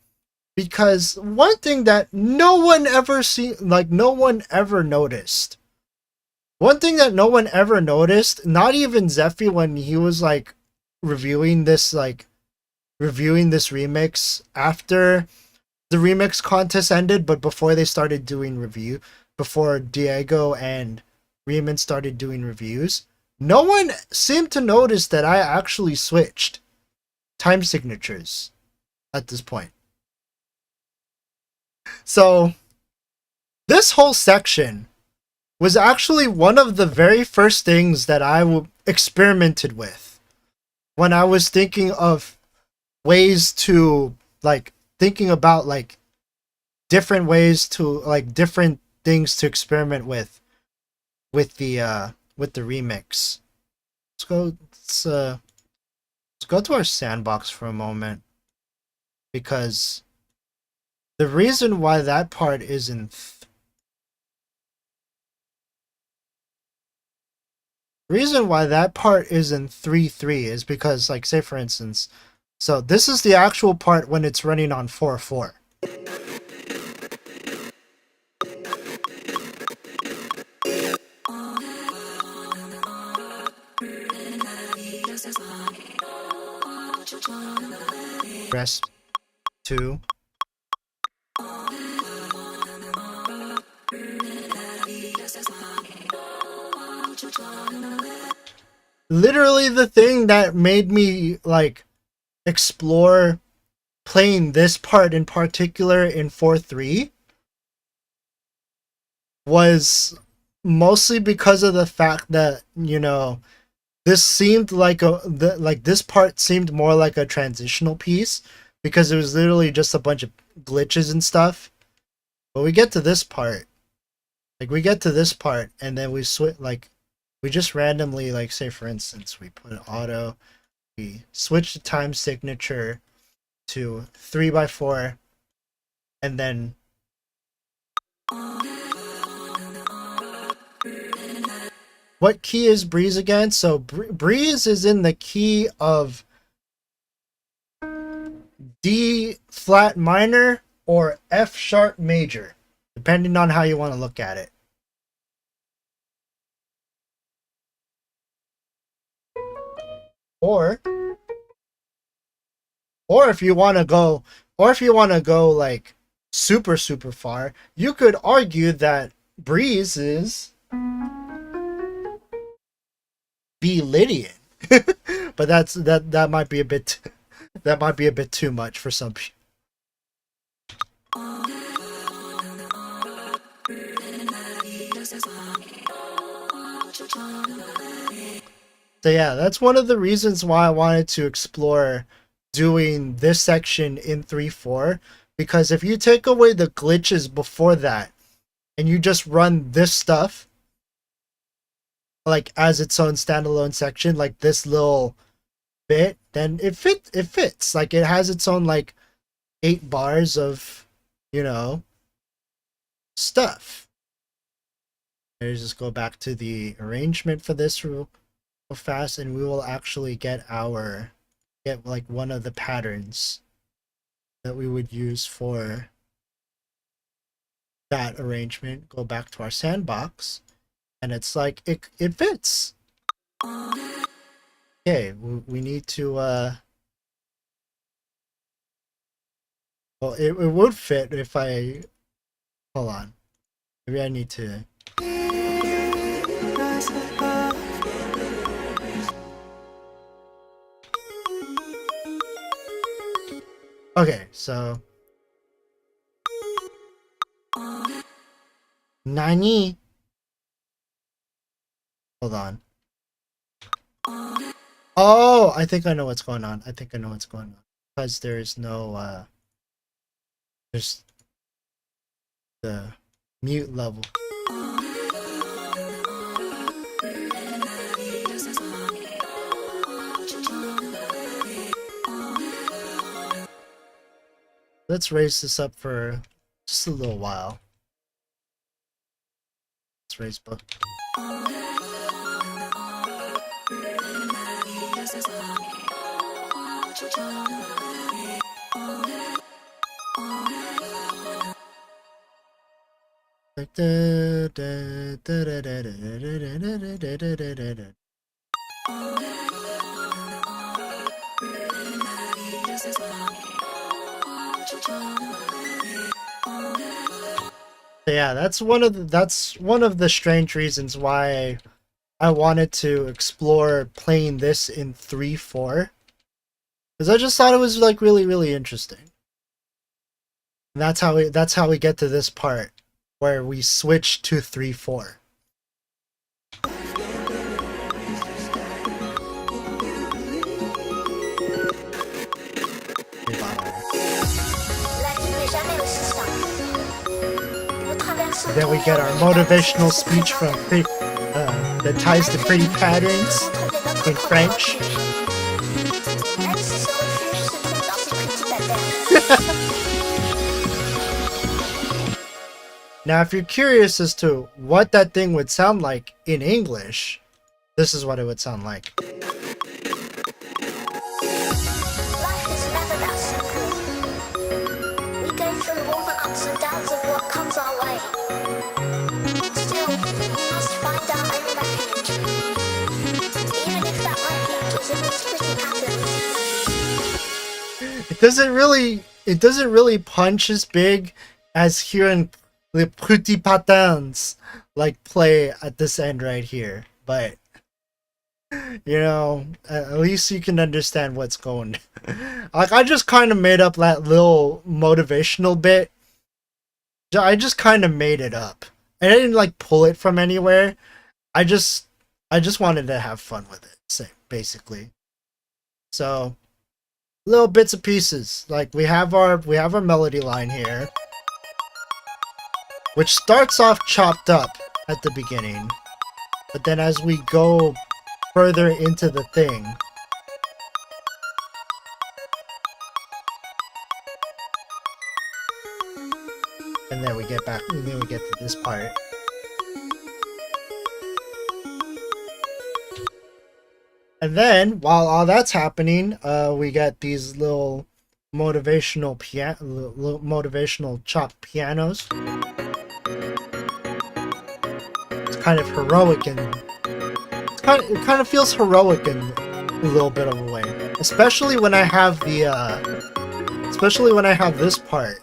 because one thing that no one ever noticed. One thing that no one ever noticed, not even Zephy when he was like reviewing this remix after the remix contest ended, but before they started doing review, before Diego and Riemann started doing reviews, no one seemed to notice that I actually switched time signatures at this point. So this whole section was actually one of the very first things that I experimented with when I was thinking of ways to, like, thinking about like different ways to, like, different things to experiment with the remix. Let's go to our sandbox for a moment, because the reason why that part is in reason why that part is in 3.3 is because, like, say for instance, so this is the actual part when it's running on 4.4. Press 2. Literally the thing that made me, like, explore playing this part in particular in 4.3 was mostly because of the fact that, you know, this seemed like this part seemed more like a transitional piece, because it was literally just a bunch of glitches and stuff. But we get to this part, and then we switch, like, we just randomly, like, say for instance, we put auto, we switch the time signature to 3x4, and then what key is Breeze again? So Breeze is in the key of D flat minor or F sharp major, depending on how you want to look at it. Or if you want to go, like super far, you could argue that Breeze is B Lydian. But that might be a bit too much for some people. So yeah, that's one of the reasons why I wanted to explore doing this section in 3.4, because if you take away the glitches before that and you just run this stuff like as its own standalone section, like this little bit, then it fits. Like, it has its own, like, 8 bars of, you know, stuff. Let's just go back to the arrangement for this real fast, and we will actually get like one of the patterns that we would use for that arrangement. Go back to our sandbox, and it's like it fits. Okay, we need to well, it would fit if I hold on. Maybe I need to. Okay, so Nani? Hold on. Oh, I think I know what's going on. Because there's no, there's the mute level. Let's raise this up for just a little while. Let's raise both. Like yeah, that's one of the strange reasons why I wanted to explore playing this in 3/4, because I just thought it was like really interesting. And that's how we get to this part where we switch to 3/4. Then we get our motivational speech from that ties to pretty patterns in French. Now, if you're curious as to what that thing would sound like in English, this is what it would sound like. It doesn't really punch as big as hearing the pretty patterns like play at this end right here, but you know, at least you can understand what's going on. Like, I just kind of made up that little motivational bit. I just kind of made it up. I didn't like pull it from anywhere. I just wanted to have fun with it, basically. So, little bits and pieces. Like, we have our melody line here, which starts off chopped up at the beginning, but then as we go further into the thing, and then we get to this part. And then, while all that's happening, we get these little motivational chopped pianos. It's kind of heroic, and it kind of feels heroic in a little bit of a way, especially when I have this part.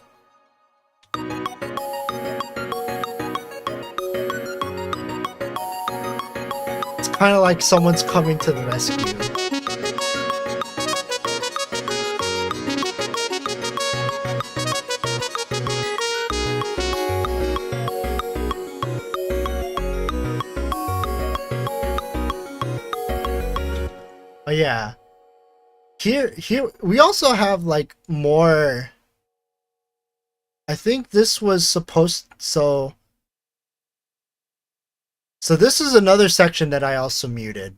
Kind of like someone's coming to the rescue. Oh yeah. Here we also have like more. I think this was supposed So this is another section that I also muted.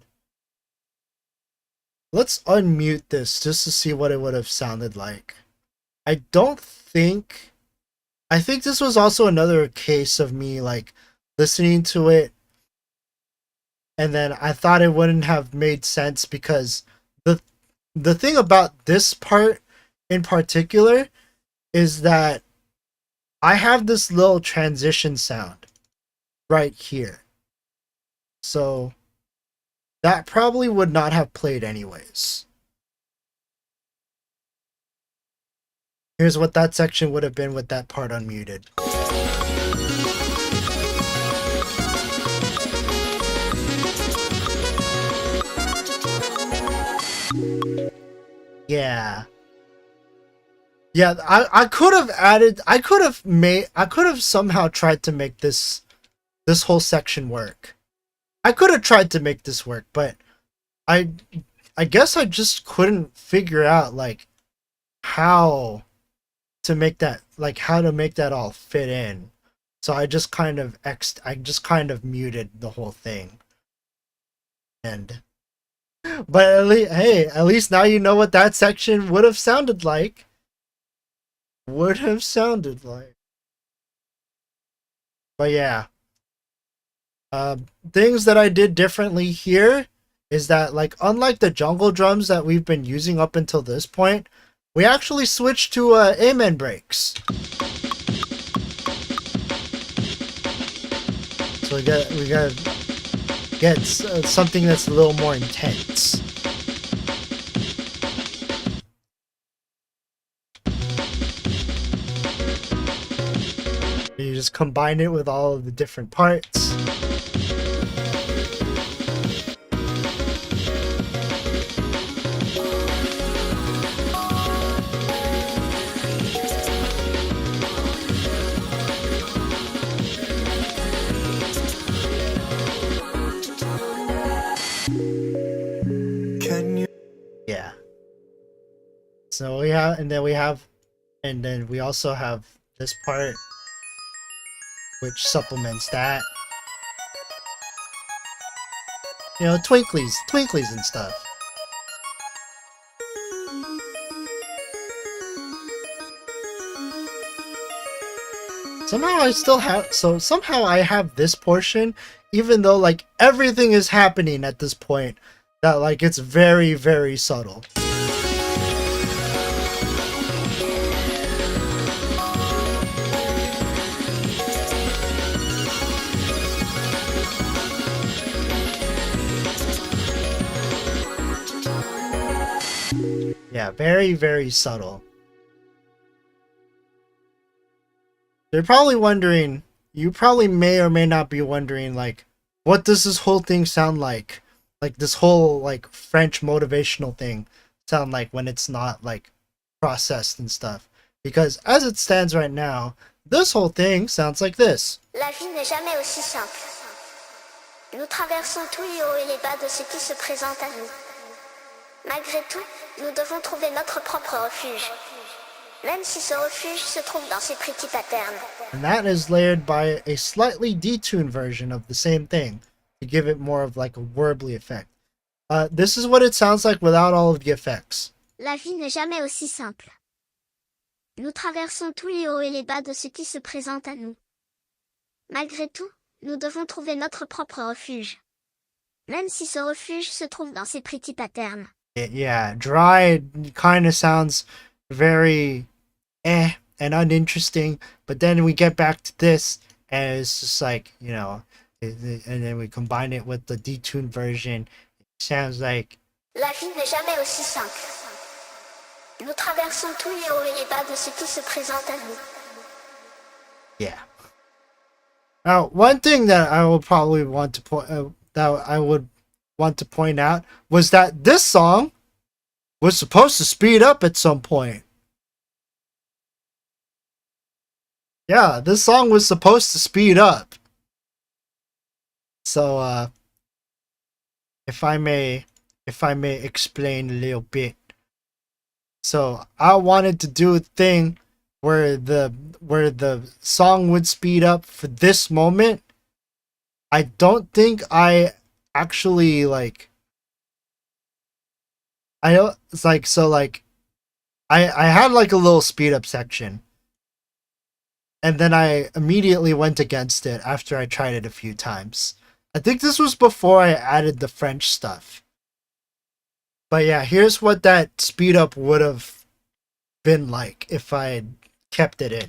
Let's unmute this just to see what it would have sounded like. I think this was also another case of me like listening to it, and then I thought it wouldn't have made sense because the thing about this part in particular is that I have this little transition sound right here. So that probably would not have played anyways. Here's what that section would have been with that part unmuted. Yeah. Yeah, I could have somehow tried to make this whole section work. I could have tried to make this work, but I guess I just couldn't figure out like how to make that all fit in. So I just kind of muted the whole thing. And but at least now you know what that section would have sounded like. But yeah. Things that I did differently here is that, like, unlike the jungle drums that we've been using up until this point, we actually switched to amen breaks. So we gotta get something that's a little more intense. You just combine it with all of the different parts. Yeah. So we have, and then we also have this part, which supplements that. You know, twinklies and stuff. Somehow I have this portion, even though like everything is happening at this point, that like it's very, very subtle. Yeah, very, very subtle. You're probably wondering, you probably may or may not be wondering, like, what does this whole thing sound like? Like, this whole, like, French motivational thing sound like when it's not, like, processed and stuff. Because as it stands right now, this whole thing sounds like this. La vie n'est jamais aussi simple. Nous traversons tous les hauts et les bas de ce qui se présente à nous. Malgré tout, nous devons trouver notre propre refuge. Même si ce refuge se trouve dans ces petits patterns. And that is layered by a slightly detuned version of the same thing to give it more of like a warbly effect. This is what it sounds like without all of the effects. La vie n'est jamais aussi simple. Nous traversons tous les hauts et les bas de ce qui se présente à nous. Malgré tout, nous devons trouver notre propre refuge. Même si ce refuge se trouve dans ces petits patterns. Yeah, dry kind of sounds very and uninteresting, but then we get back to this and it's just like, you know, and then we combine it with the detuned version. It sounds like La vie n'est jamais aussi simple. Nous traversons tous les hauts et les bas de ce qui se présente à nous. Yeah. Now, one thing that I will probably want to point out was that this song was supposed to speed up at some point. Yeah, this song was supposed to speed up. So, if I may explain a little bit. So, I wanted to do a thing where the song would speed up for this moment. I don't think I actually like. I had like a little speed up section, and then I immediately went against it after I tried it a few times. I think this was before I added the French stuff. But yeah, here's what that speed up would have been like if I had kept it in.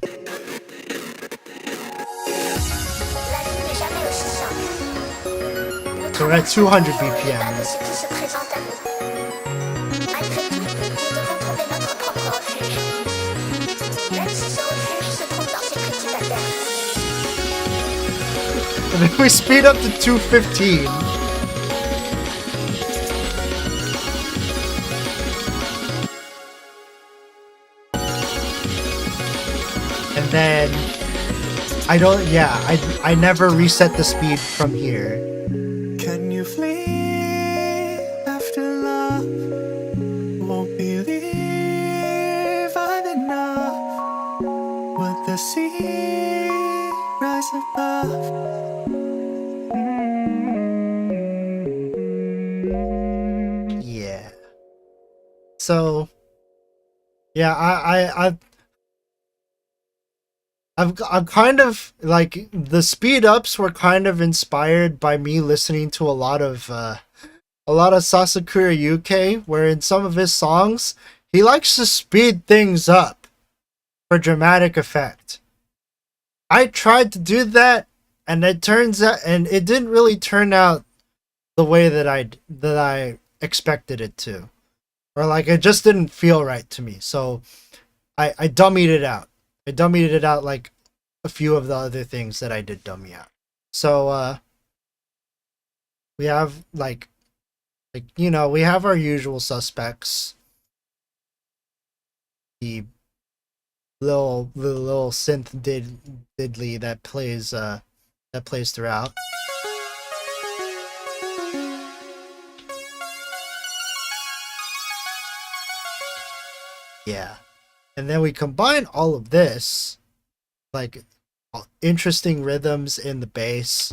So we're at 200 BPM. And then we speed up to 215. And then I never reset the speed from here. the sea rise above. Yeah. So, yeah, I'm kind of like the speed ups were kind of inspired by me listening to a lot of Sasakura UK, where in some of his songs he likes to speed things up for dramatic effect. I tried to do that, and it didn't really turn out the way that I expected it to, or like it just didn't feel right to me. So I dummied it out. I dummied it out like a few of the other things that I did dummy out. So we have like we have our usual suspects. The little synth diddly that plays throughout. Yeah. And then we combine all of this, like interesting rhythms in the bass,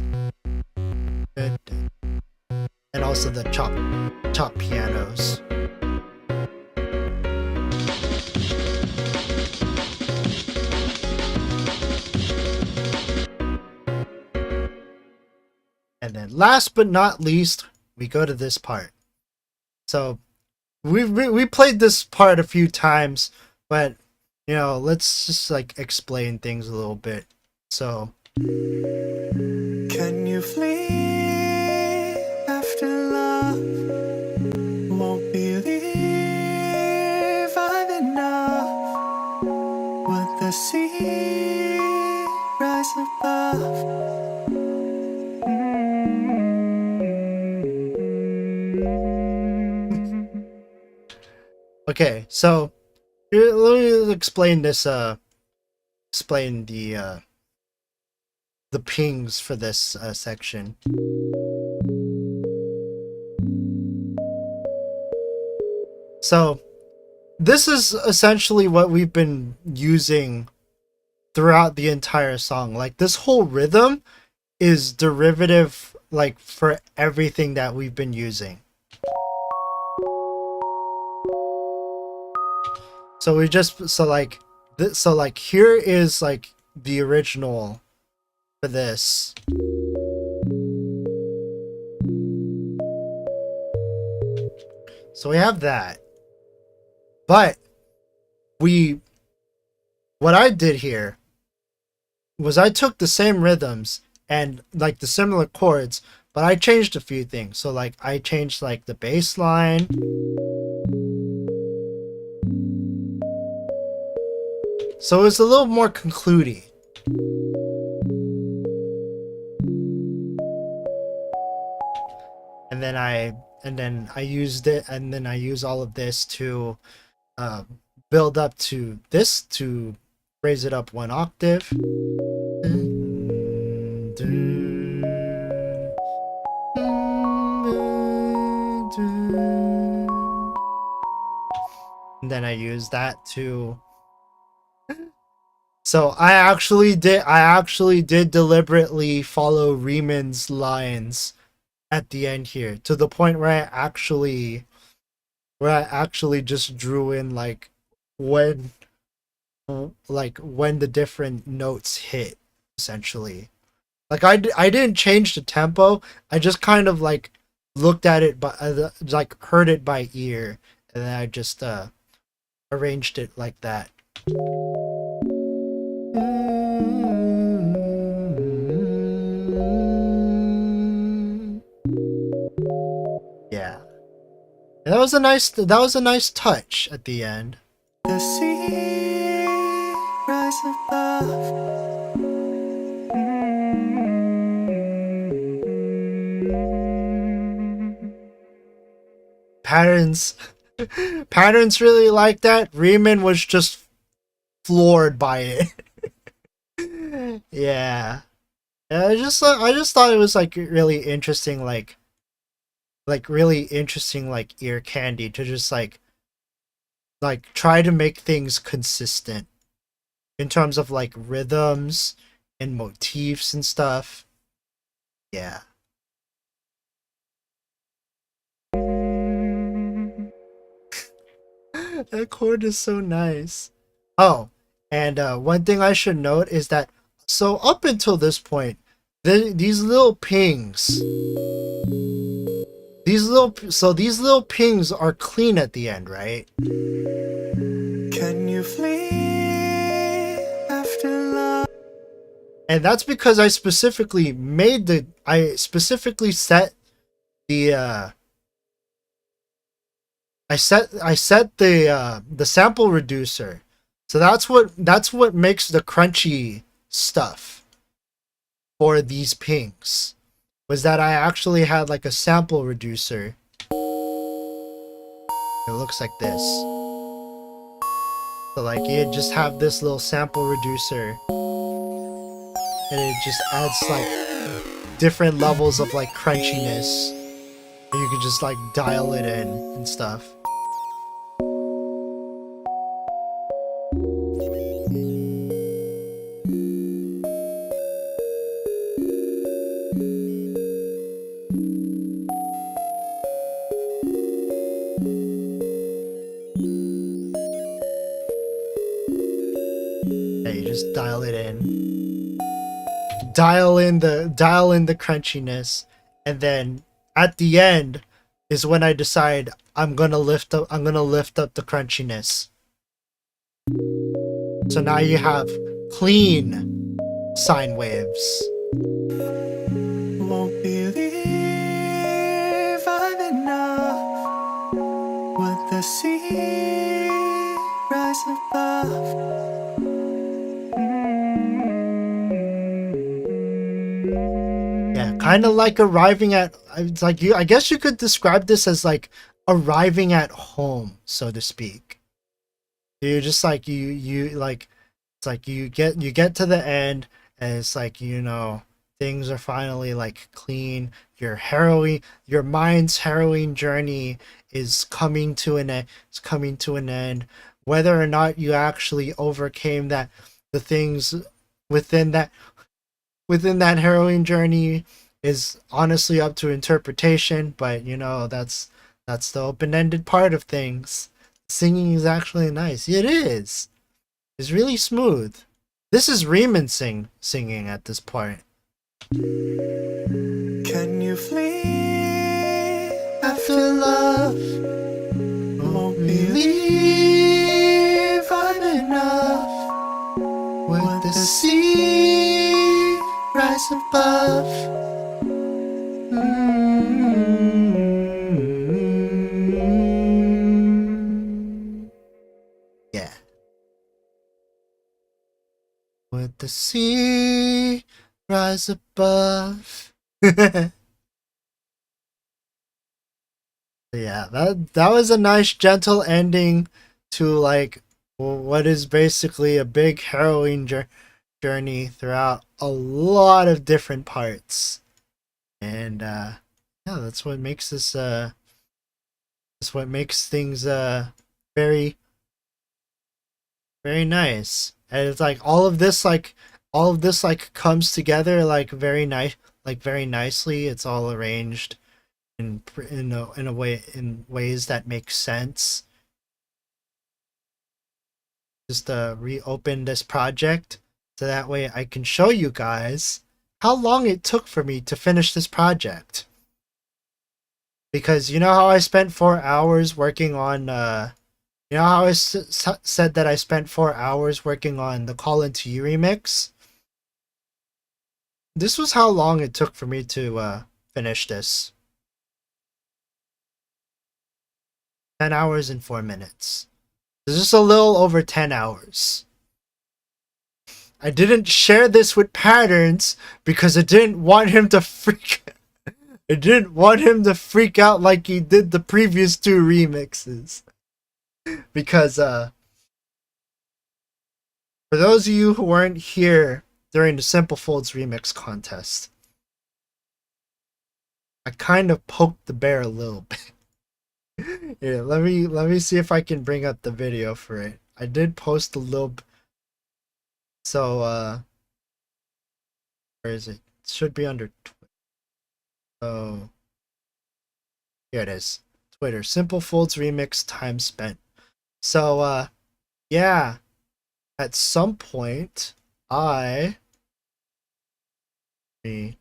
and also the chop pianos. And then last but not least, we go to this part. So we played this part a few times, but let's just like explain things a little bit. So Can you flee after love? Won't believe I've enough. Would the sea rise above? okay, so let me explain this. Explain the pings for this section. So this is essentially what we've been using throughout the entire song. Like this whole rhythm is derivative, like for everything that we've been using. So we just so like here is like the original for this. So we have that. But what I did here was I took the same rhythms and like the similar chords, but I changed a few things. So like I changed like the bass line. So it's a little more concluding. And then I used it, and then I use all of this to build up to this, to raise it up one octave. And then I use that to. So I actually did deliberately follow Riemann's lines at the end here, to the point where I actually just drew in like when the different notes hit, essentially. Like I didn't change the tempo. I just kind of like looked at it by like heard it by ear, and then I just arranged it like that. Yeah. And that was a nice touch at the end. The sea rise above. Patterns really like that. Riemann was just floored by it. Yeah. I just thought it was like really interesting, like ear candy to just like try to make things consistent in terms of like rhythms and motifs and stuff. Yeah. That chord is so nice. Oh, and one thing I should note is that, so up until this point, these little pings, these little pings are clean at the end, right? Can you flee after love? And that's because I specifically set the I set the sample reducer. So that's what makes the crunchy stuff for these pings, was that I actually had like a sample reducer. It looks like this. So like you just have this little sample reducer, and it just adds like different levels of like crunchiness. And you can just like dial it in and stuff. Dial it in. Dial in the crunchiness, and then at the end is when I decide I'm gonna lift up the crunchiness. So now you have clean sine waves. Won't believe I'm enough. Would the sea rise above? Yeah, kind of like arriving at, it's like I guess you could describe this as like arriving at home, so to speak. You just like you like, it's like you get to the end, and it's like, you know, things are finally like clean. Your mind's harrowing journey is coming to an end. Whether or not you actually overcame the things within that harrowing journey is honestly up to interpretation, but you know, that's the open-ended part of things. Singing is actually nice. It is. It's really smooth. This is Riemann singing at this point. Can you flee After love, won't believe I'm enough. with the sea rise above. Yeah. With the sea rise above. Yeah, that was a nice gentle ending to like what is basically a big harrowing journey throughout a lot of different parts. And yeah, that's what makes this that's what makes things very, very nice. And it's like all of this comes together like very nicely. It's all arranged in ways that make sense. Just reopen this project so that way I can show you guys how long it took for me to finish this project. Because you know how I spent 4 hours working on you know how I said that I spent 4 hours working on the Call Into You remix? This was how long it took for me to finish this. 10 hours and 4 minutes. This is a little over 10 hours. I didn't share this with Patterns because I didn't want him to freak out like he did the previous 2 remixes. Because for those of you who weren't here during the Simple Folds remix contest, I kind of poked the bear a little bit. Yeah, let me see if I can bring up the video for it. I did post a little So where is it? It should be under Twitter. Oh, here it is. Twitter. Simple Folds remix time spent. So yeah, at some point let me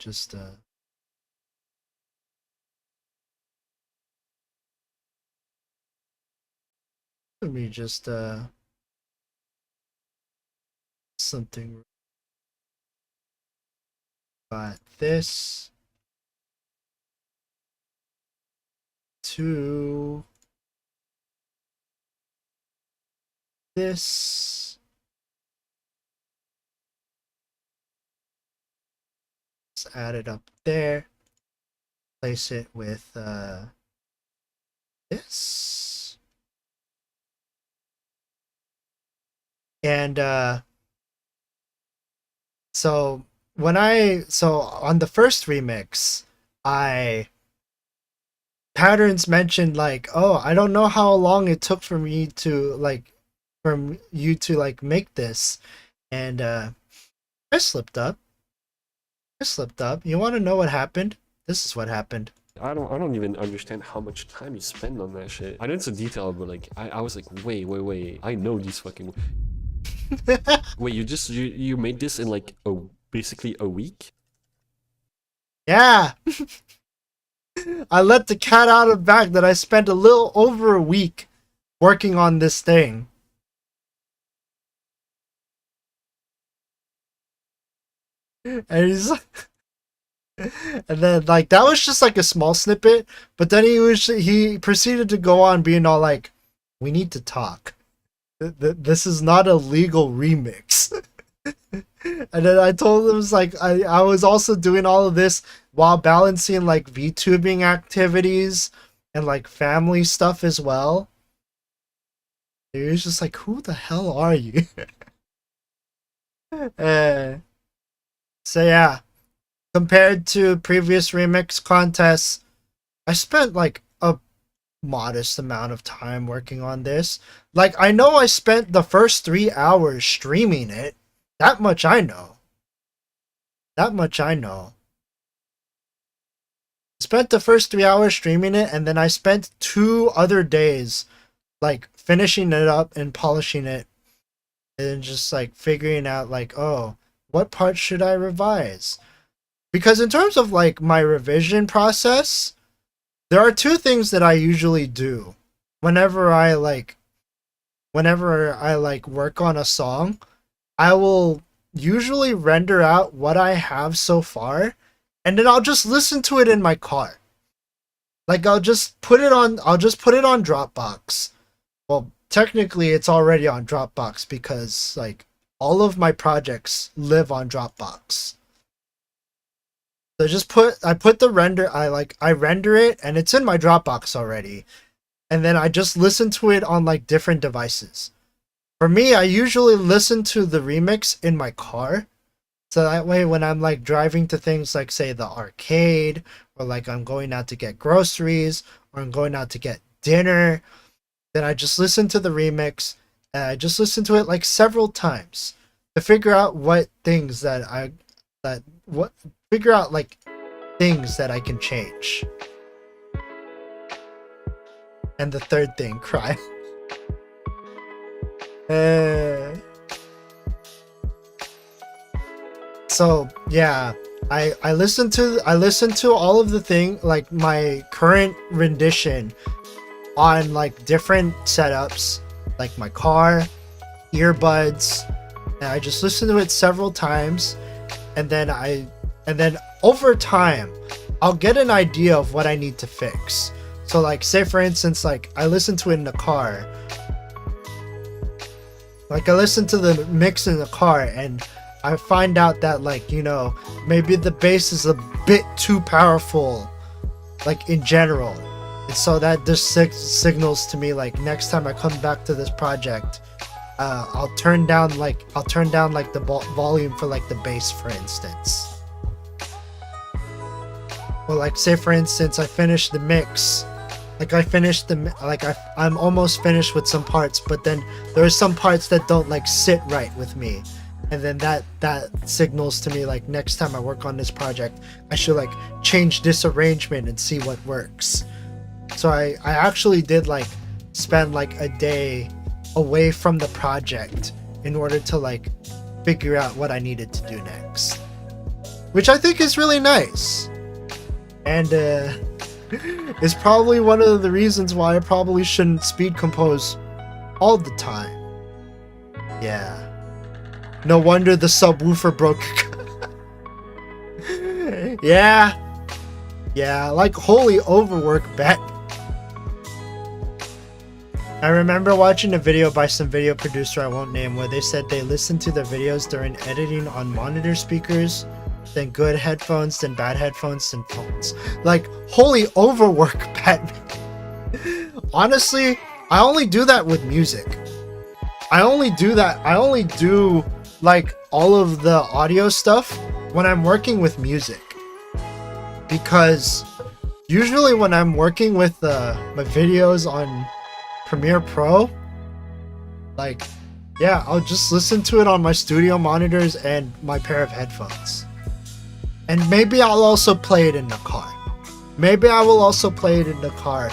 just something. Got this to this. Let's add it up there. Place it with this. And so on the first remix, Patterns mentioned like, oh, I don't know how long it took for you to make this, and I slipped up. You want to know what happened? This is what happened. I don't even understand how much time you spend on that shit. I know it's a detail, but like I was like, wait, I know these fucking. Wait, you made this in like basically a week? Yeah. I let the cat out of the bag that I spent a little over a week working on this thing. And he's and then like that was just like a small snippet, but then he proceeded to go on being all like, we need to talk. This is not a legal remix. And then I told him, like, I was also doing all of this while balancing like VTubing activities and like family stuff as well. He was just like, who the hell are you? So yeah, compared to previous remix contests, I spent like a modest amount of time working on this. Like, I know I spent the first 3 hours streaming it. That much I know. Spent the first 3 hours streaming it, and then I spent 2 other days like finishing it up and polishing it, and just like figuring out like, oh, what part should I revise? Because in terms of like my revision process, there are 2 things that I usually do whenever I work on a song. I will usually render out what I have so far, and then I'll just listen to it in my car. Like I'll just put it on Dropbox. Well, technically it's already on Dropbox because like all of my projects live on Dropbox. So I render it and it's in my Dropbox already. And then I just listen to it on like different devices. For me, I usually listen to the remix in my car. So that way when I'm like driving to things like say the arcade, or like I'm going out to get groceries, or I'm going out to get dinner, then I just listen to the remix, and I just listen to it like several times to figure out things that I can change. And the third thing, cry. So yeah, I listened to all of the thing, like my current rendition on like different setups, like my car, earbuds, and I just listened to it several times, and then over time I'll get an idea of what I need to fix. So like say for instance, like I listen to it in the car. Like I listen to the mix in the car and I find out that like, you know, maybe the bass is a bit too powerful, like in general. And so that just signals to me like next time I come back to this project, I'll turn down like the volume for like the bass, for instance. Well, like say for instance, I finished the mix. I'm almost finished with some parts, but then there are some parts that don't like sit right with me. and then that signals to me like next time I work on this project I should like change this arrangement and see what works. So I actually did like spend like a day away from the project in order to like figure out what I needed to do next, which I think is really nice, and is probably one of the reasons why I probably shouldn't speed compose all the time. Yeah. No wonder the subwoofer broke. Yeah. Yeah, like holy overwork bet. I remember watching a video by some video producer I won't name where they said they listened to their videos during editing on monitor speakers, then good headphones, then bad headphones, then phones. Like holy overwork bet. Honestly, I only do that with music. I only do like all of the audio stuff when I'm working with music, because usually when I'm working with my videos on Premiere Pro, like yeah, I'll just listen to it on my studio monitors and my pair of headphones, and maybe I'll also play it in the car. Maybe I will also play it in the car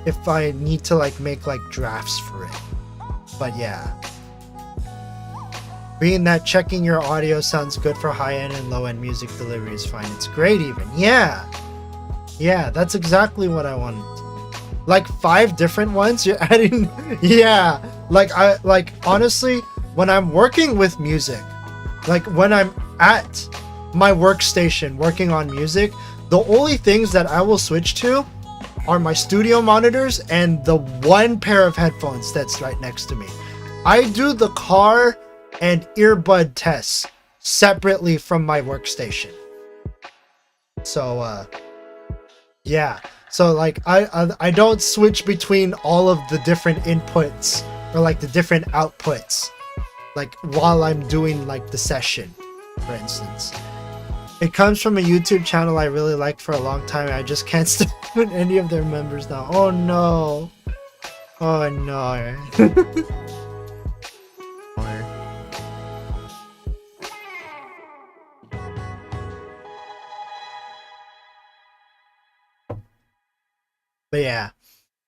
if I need to like make like drafts for it. But yeah, being that checking your audio sounds good for high-end and low-end music delivery is fine. It's great even. Yeah, that's exactly what I wanted. Like 5 different ones you're adding. Yeah, like honestly, when I'm working with music, like when I'm at my workstation working on music, the only things that I will switch to are my studio monitors and the one pair of headphones that's right next to me. I do the car and earbud tests separately from my workstation. So yeah, so like I don't switch between all of the different inputs or like the different outputs like while I'm doing like the session, for instance. It comes from a YouTube channel I really liked for a long time. I just can't stand any of their members now. Oh no. Oh no. But yeah,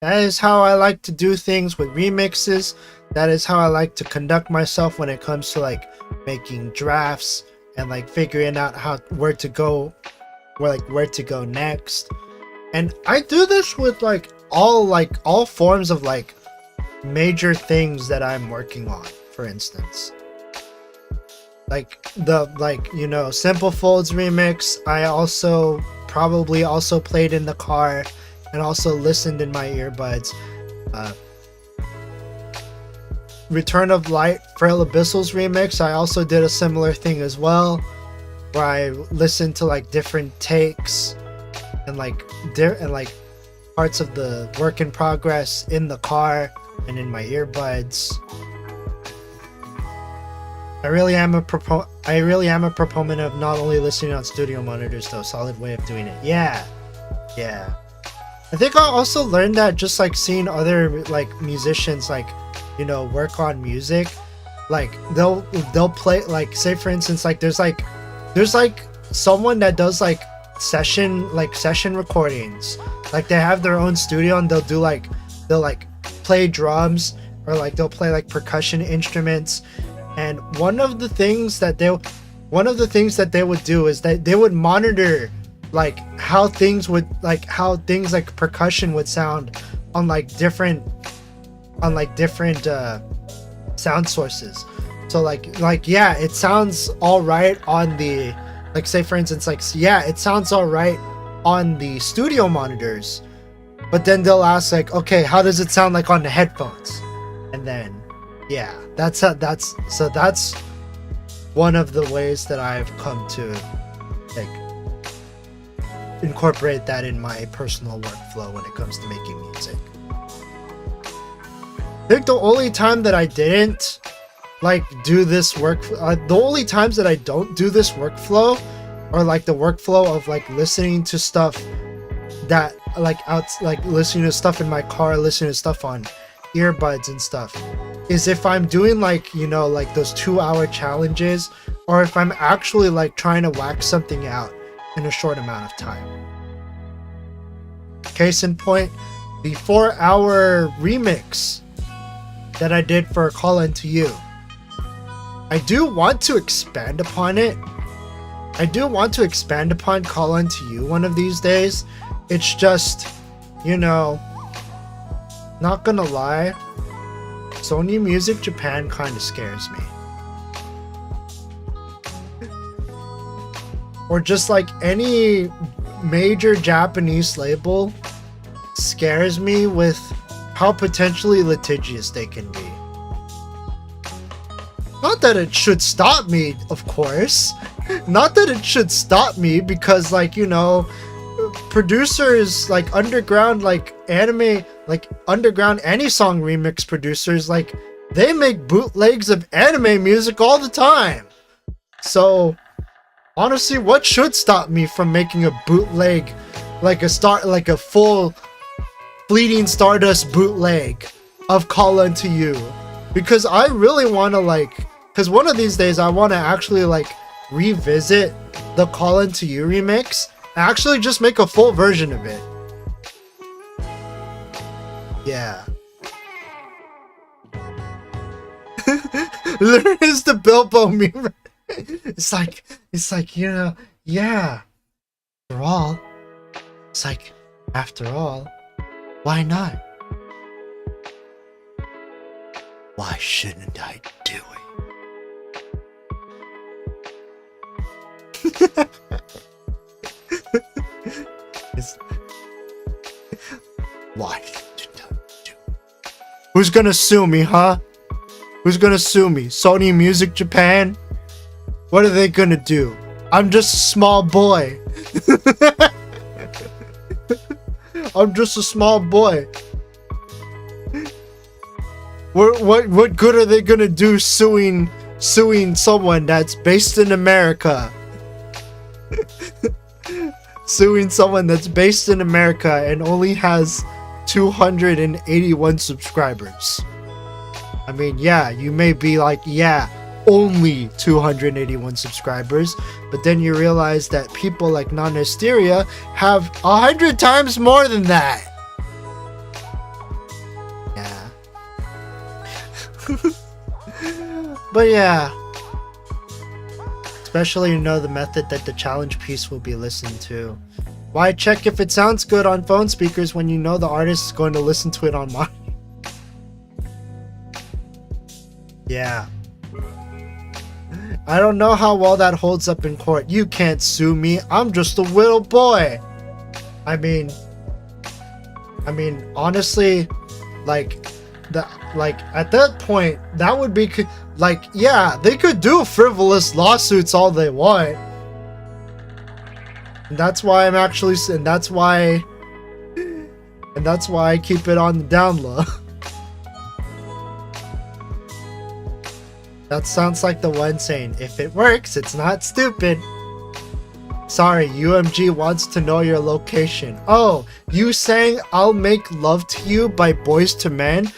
that is how I like to do things with remixes. That is how I like to conduct myself when it comes to like making drafts and like figuring out where to go next. And I do this with like all forms of like major things that I'm working on, for instance. Like the Simple Folds remix, I also probably also played in the car and also listened in my earbuds. Return of Light, Frail Abyssals remix, I also did a similar thing as well, where I listened to like different takes and like parts of the work in progress in the car and in my earbuds. I really am a proponent of not only listening on studio monitors though. Solid way of doing it. Yeah. I think I also learned that just like seeing other like musicians like work on music, like they'll play, like say for instance like there's like someone that does like session recordings, like they have their own studio and they'll play drums or like they'll play like percussion instruments, and one of the things that they would do is that they would monitor like how things like percussion would sound on different sound sources. So like yeah, it sounds all right on the, like say for instance like yeah, it sounds all right on the studio monitors, but then they'll ask like, okay, how does it sound like on the headphones? And then yeah, that's one of the ways that I've come to like incorporate that in my personal workflow when it comes to making music. I think the only time that I didn't like do this the only times that I don't do this workflow, or like the workflow of like listening to stuff that like listening to stuff in my car, listening to stuff on earbuds and stuff, is if I'm doing like, you know, like those 2-hour challenges, or if I'm actually like trying to whack something out in a short amount of time. Case in point, the 4-hour remix that I did for Call Into You. I do want to expand upon it. I do want to expand upon Call Unto You one of these days. It's just, you know, not gonna lie, Sony Music Japan kind of scares me. Or just like any major Japanese label scares me with how potentially litigious they can be. Not that it should stop me, of course. Not that it should stop me, because like, you know, producers like underground, like anime, like underground any-song remix producers, like they make bootlegs of anime music all the time. So honestly, what should stop me from making a bootleg, like a full Fleeting Stardust bootleg of Call Unto You? Because I really want to like, because one of these days I want to actually like revisit the Call Unto You remix and actually just make a full version of it. Yeah. There is the Bilbo meme. It's like, you know, yeah. After all, it's like, after all, why not? Why shouldn't I do it? Why shouldn't I do it? Who's gonna sue me, huh? Who's gonna sue me? Sony Music Japan? What are they gonna do? I'm just a small boy. I'm just a small boy. What good are they gonna do suing someone that's based in America? Suing someone that's based in America and only has 281 subscribers. I mean, yeah, you may be like, yeah, only 281 subscribers, but then you realize that people like Non-Hysteria have 100 times more than that. Yeah. But yeah, especially, you know, the method that the challenge piece will be listened to. Why check if it sounds good on phone speakers when you know the artist is going to listen to it on monitor? Yeah. I don't know how well that holds up in court. You can't sue me. I'm just a little boy. I mean, honestly, like at that point, that would be like, yeah, they could do frivolous lawsuits all they want. And that's why I'm actually, and that's why I keep it on the down low. That sounds like the one saying, if it works, it's not stupid. Sorry, UMG wants to know your location. Oh, you sang I'll Make Love to You by Boys to Men?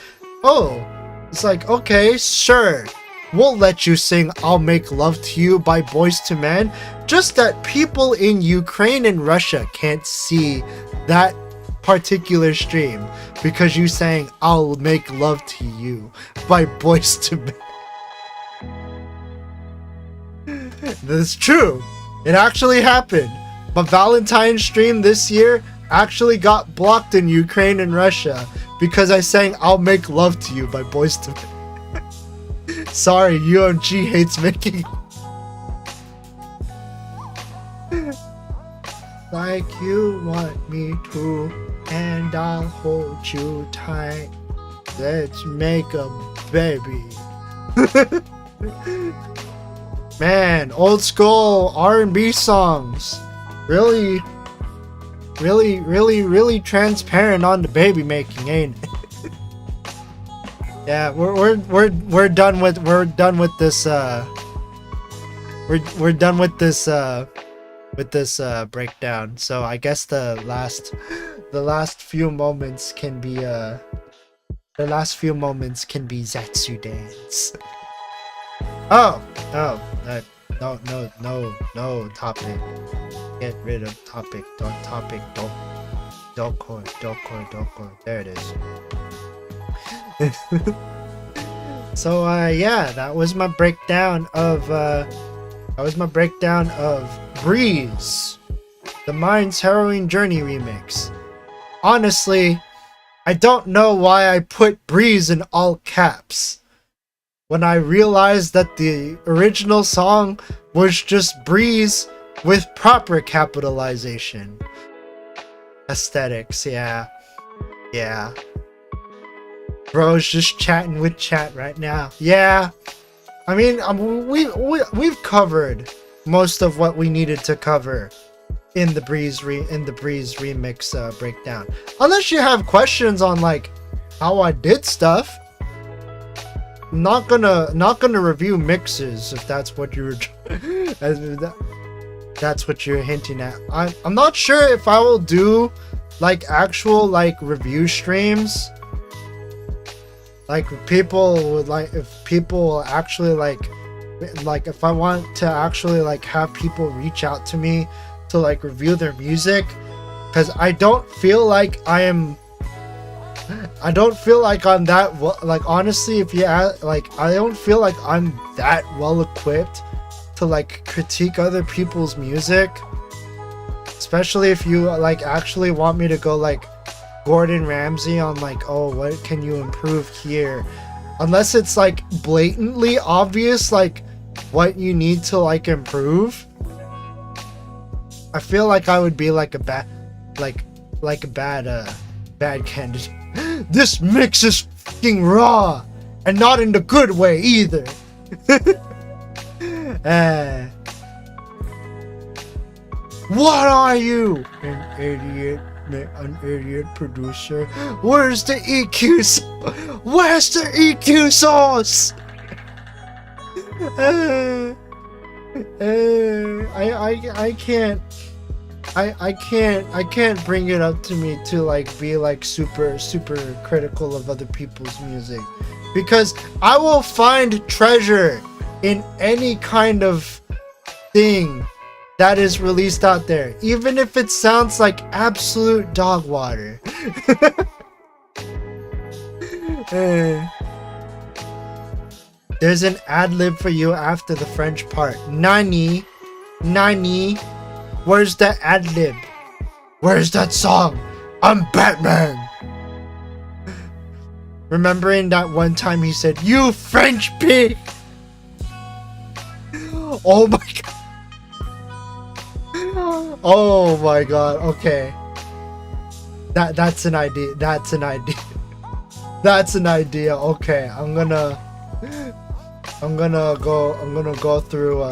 Oh, it's like, okay, sure. We'll let you sing I'll Make Love to You by Boys to Men. Just that people in Ukraine and Russia can't see that particular stream because you sang I'll Make Love to You by Boys to Men. That's true. It actually happened. But Valentine's stream this year actually got blocked in Ukraine and Russia because I sang I'll Make Love to You by Boys to Men. Sorry, UMG hates making like you want me to, and I'll hold you tight. Let's make a baby. Man, old school R&B songs. Really transparent on the baby making, ain't it? Yeah, we're done with this we're done with this breakdown. So I guess the last few moments can be The last few moments can be Zetsu dance. No topic. Get rid of topic. Don't core. There it is. So yeah, that was my breakdown of Breeze, the Mind's Harrowing Journey remix. Honestly, I don't know why I put Breeze in all caps when I realized that the original song was just Breeze with proper capitalization. Aesthetics, yeah. Bro's just chatting with chat right now. Yeah, I mean, we've covered most of what we needed to cover in the Breeze remix breakdown. Unless you have questions on like how I did stuff. I'm not gonna review mixes if that's what you're that's what you're hinting at. I'm not sure if I will do like actual like review streams. Like people would like, if people actually like if I want to actually like have people reach out to me to like review their music, because I don't feel like I'm that like, honestly, if you like, I don't feel like I'm that well equipped to like critique other people's music, especially if you like actually want me to go like Gordon Ramsay on like, oh, what can you improve here, unless it's like blatantly obvious like what you need to like improve. I feel like I would be like a bad bad candidate. This mix is fucking raw, and not in the good way either. What are you, an idiot? An idiot producer? Where's the EQ? Where's the EQ sauce? I can't bring it up to me to like be like super critical of other people's music, because I will find treasure in any kind of thing that is released out there, even if it sounds like absolute dog water. There's an ad-lib for you after the French part. Nani? Where's that ad-lib? Where's that song? I'm Batman! Remembering that one time he said, "You French pig!" Oh my god. Oh my god, okay. That's an idea. That's an idea. Okay, I'm gonna go through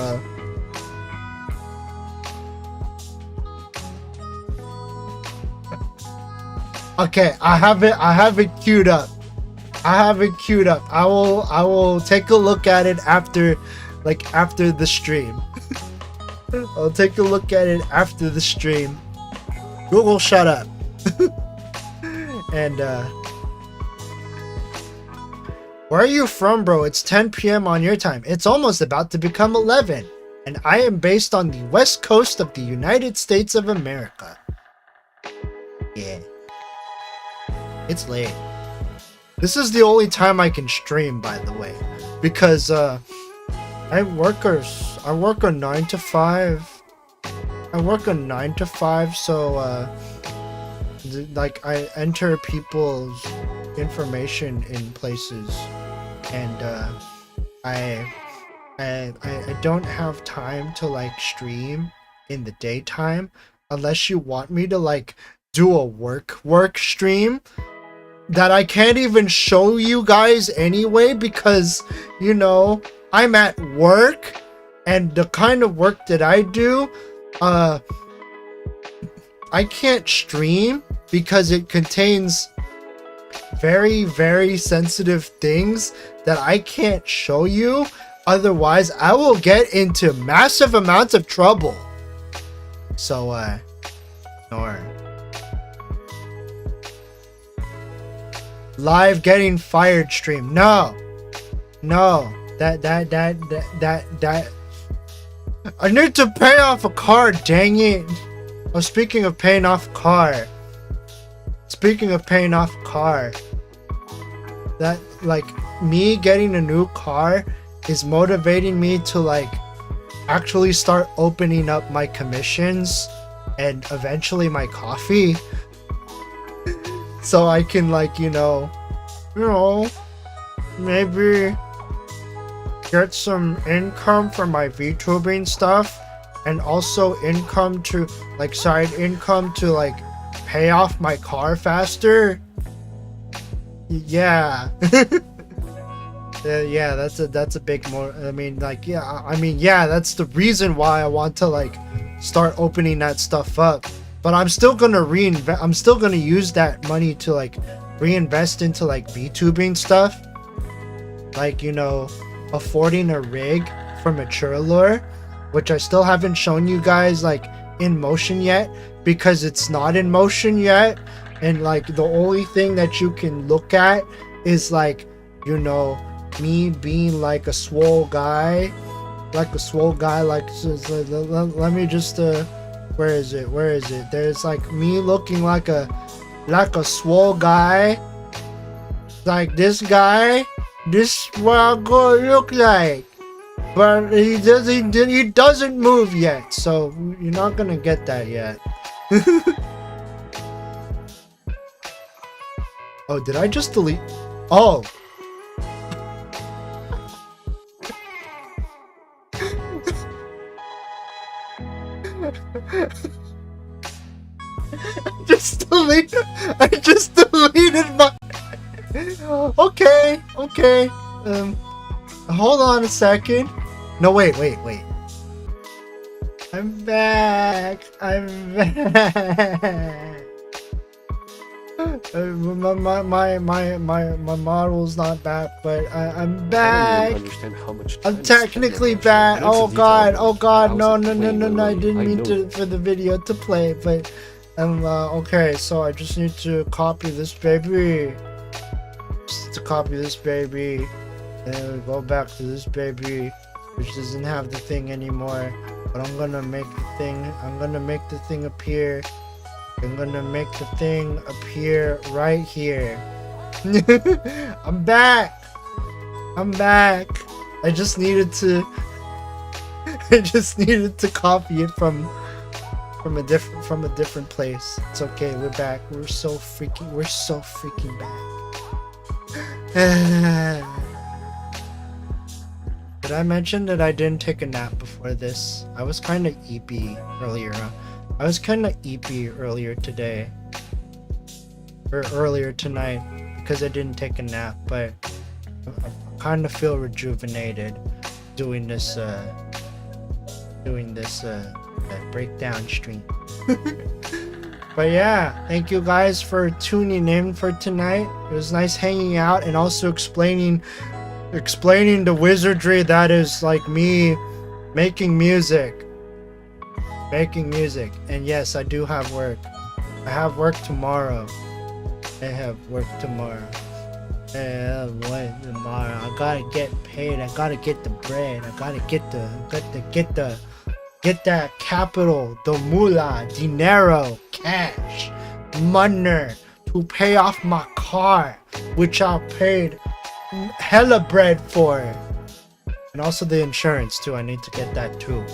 okay, I have it queued up. I will take a look at it after the stream. I'll take a look at it after the stream. Google, shut up. And where are you from, bro? It's 10 p.m. on your time. It's almost about to become 11. And I am based on the west coast of the United States of America. Yeah. It's late. This is the only time I can stream, by the way, because I work a 9 to 5. So like I enter people's information in places, and I don't have time to like stream in the daytime unless you want me to like do a work stream that I can't even show you guys anyway, because you know I'm at work, and the kind of work that I do, I can't stream because it contains very sensitive things that I can't show you. Otherwise, I will get into massive amounts of trouble. So, ignore. live getting fired stream. No. That I need to pay off a car, dang it. Oh, speaking of paying off a car. That, like, me getting a new car is motivating me to, like, actually start opening up my commissions and eventually my coffee. So I can, like, maybe get some income from my VTubing stuff, and also income to, like, side income to, like, pay off my car faster. Yeah. Yeah, that's a big more. I mean, that's the reason why I want to, like, start opening that stuff up. But I'm still gonna I'm still gonna use that money to, like, reinvest into, like, VTubing stuff, like, affording a rig for mature lure, which I still haven't shown you guys, like, in motion yet, because it's not in motion yet, and, like, the only thing that you can look at is, like, me being like a swole guy, let me just where is it, there's, like, me looking like a swole guy, like this guy. This is what I'm gonna look like, but he doesn't move yet, so you're not gonna get that yet. Oh, did I just delete? Oh. I just deleted my. Okay. Hold on a second. No, wait. I'm back. My model's not back, but I'm back. I don't even understand how much time I'm you spend technically on that back. shit. I know Oh it's a detail, god, but no, I was like, wait, I didn't I mean know. to for the video to play, but okay, so I just need to copy this baby. And then we go back to this baby, which doesn't have the thing anymore. But I'm gonna make the thing appear. I'm gonna make the thing appear right here. I'm back. I just needed to copy it from a different place. It's okay, we're back. We're so freaking back. Did I mention that I didn't take a nap before this? I was kind of eepy earlier. Earlier today. Or earlier tonight, because I didn't take a nap, but I kind of feel rejuvenated doing this breakdown stream. But yeah, thank you guys for tuning in for tonight. It was nice hanging out and also explaining the wizardry that is, like, me making music. And yes, I do have work. I have work tomorrow. I gotta get paid. I gotta get the bread. I gotta get that capital, the moolah, dinero, cash, money to pay off my car, which I paid hella bread for. And also the insurance too. I need to get that too.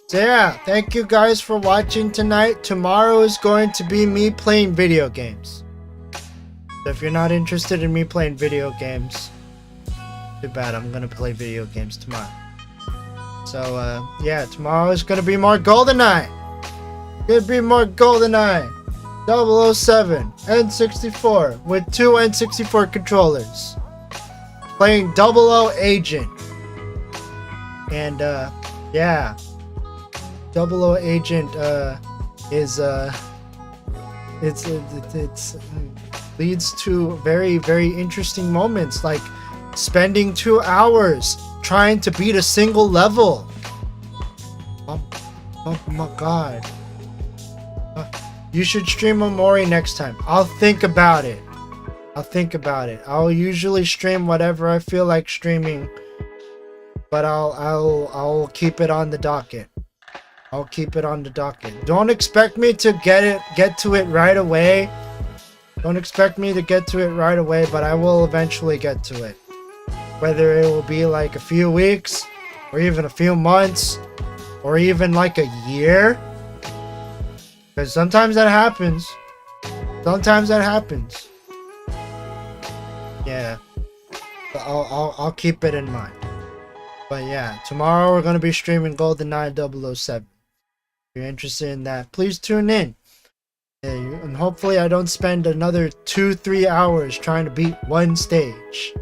So yeah, thank you guys for watching tonight. Tomorrow is going to be me playing video games. So if you're not interested in me playing video games, too bad. I'm gonna play video games tomorrow. So yeah, tomorrow is gonna be more GoldenEye. 007 N64 with 2 N64 controllers. Playing 00 Agent. And yeah. 00 Agent is it's leads to very, very interesting moments, like spending 2 hours trying to beat a single level. Oh my god. you should stream Omori next time. I'll think about it. I'll usually stream whatever I feel like streaming, but I'll keep it on the docket. Don't expect me to get to it right away. But I will eventually get to it. Whether it will be like a few weeks, or even a few months, or even like a year. Because sometimes that happens. Yeah. I'll keep it in mind. But yeah, tomorrow we're going to be streaming GoldenEye 007. If you're interested in that, please tune in. And hopefully I don't spend another 2-3 hours trying to beat one stage.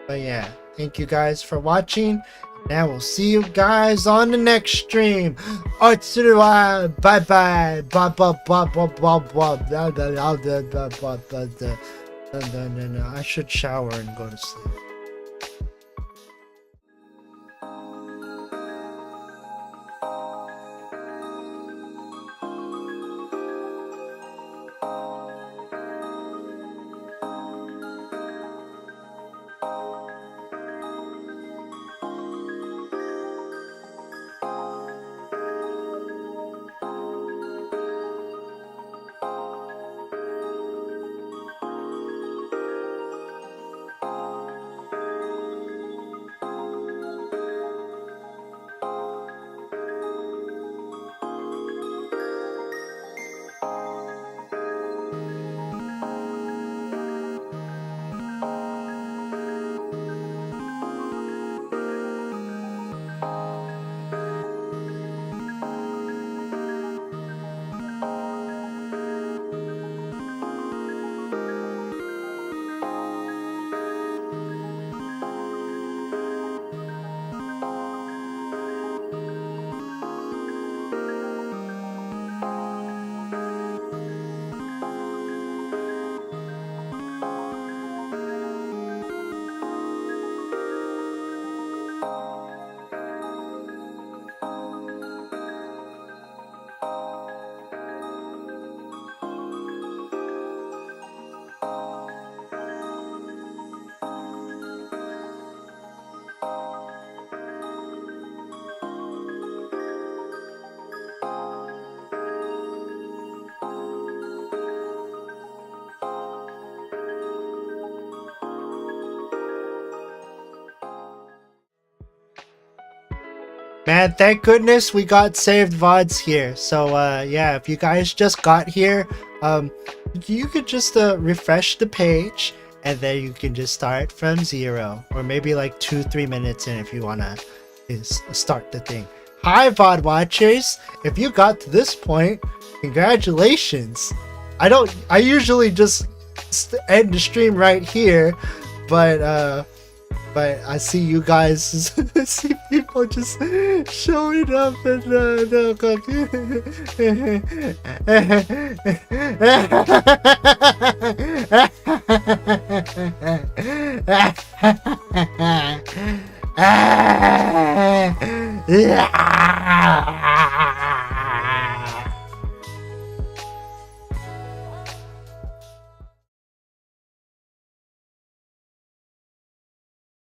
But yeah, thank you guys for watching. And I will see you guys on the next stream. Bye bye. I should shower and go to sleep. Man, thank goodness we got saved VODs here. So yeah, if you guys just got here, you could just refresh the page and then you can just start from 0, or maybe like 2-3 minutes in if you wanna start the thing. Hi VOD watchers, if you got to this point, congratulations. I usually just end the stream right here, but I see you guys, I see people just showing up and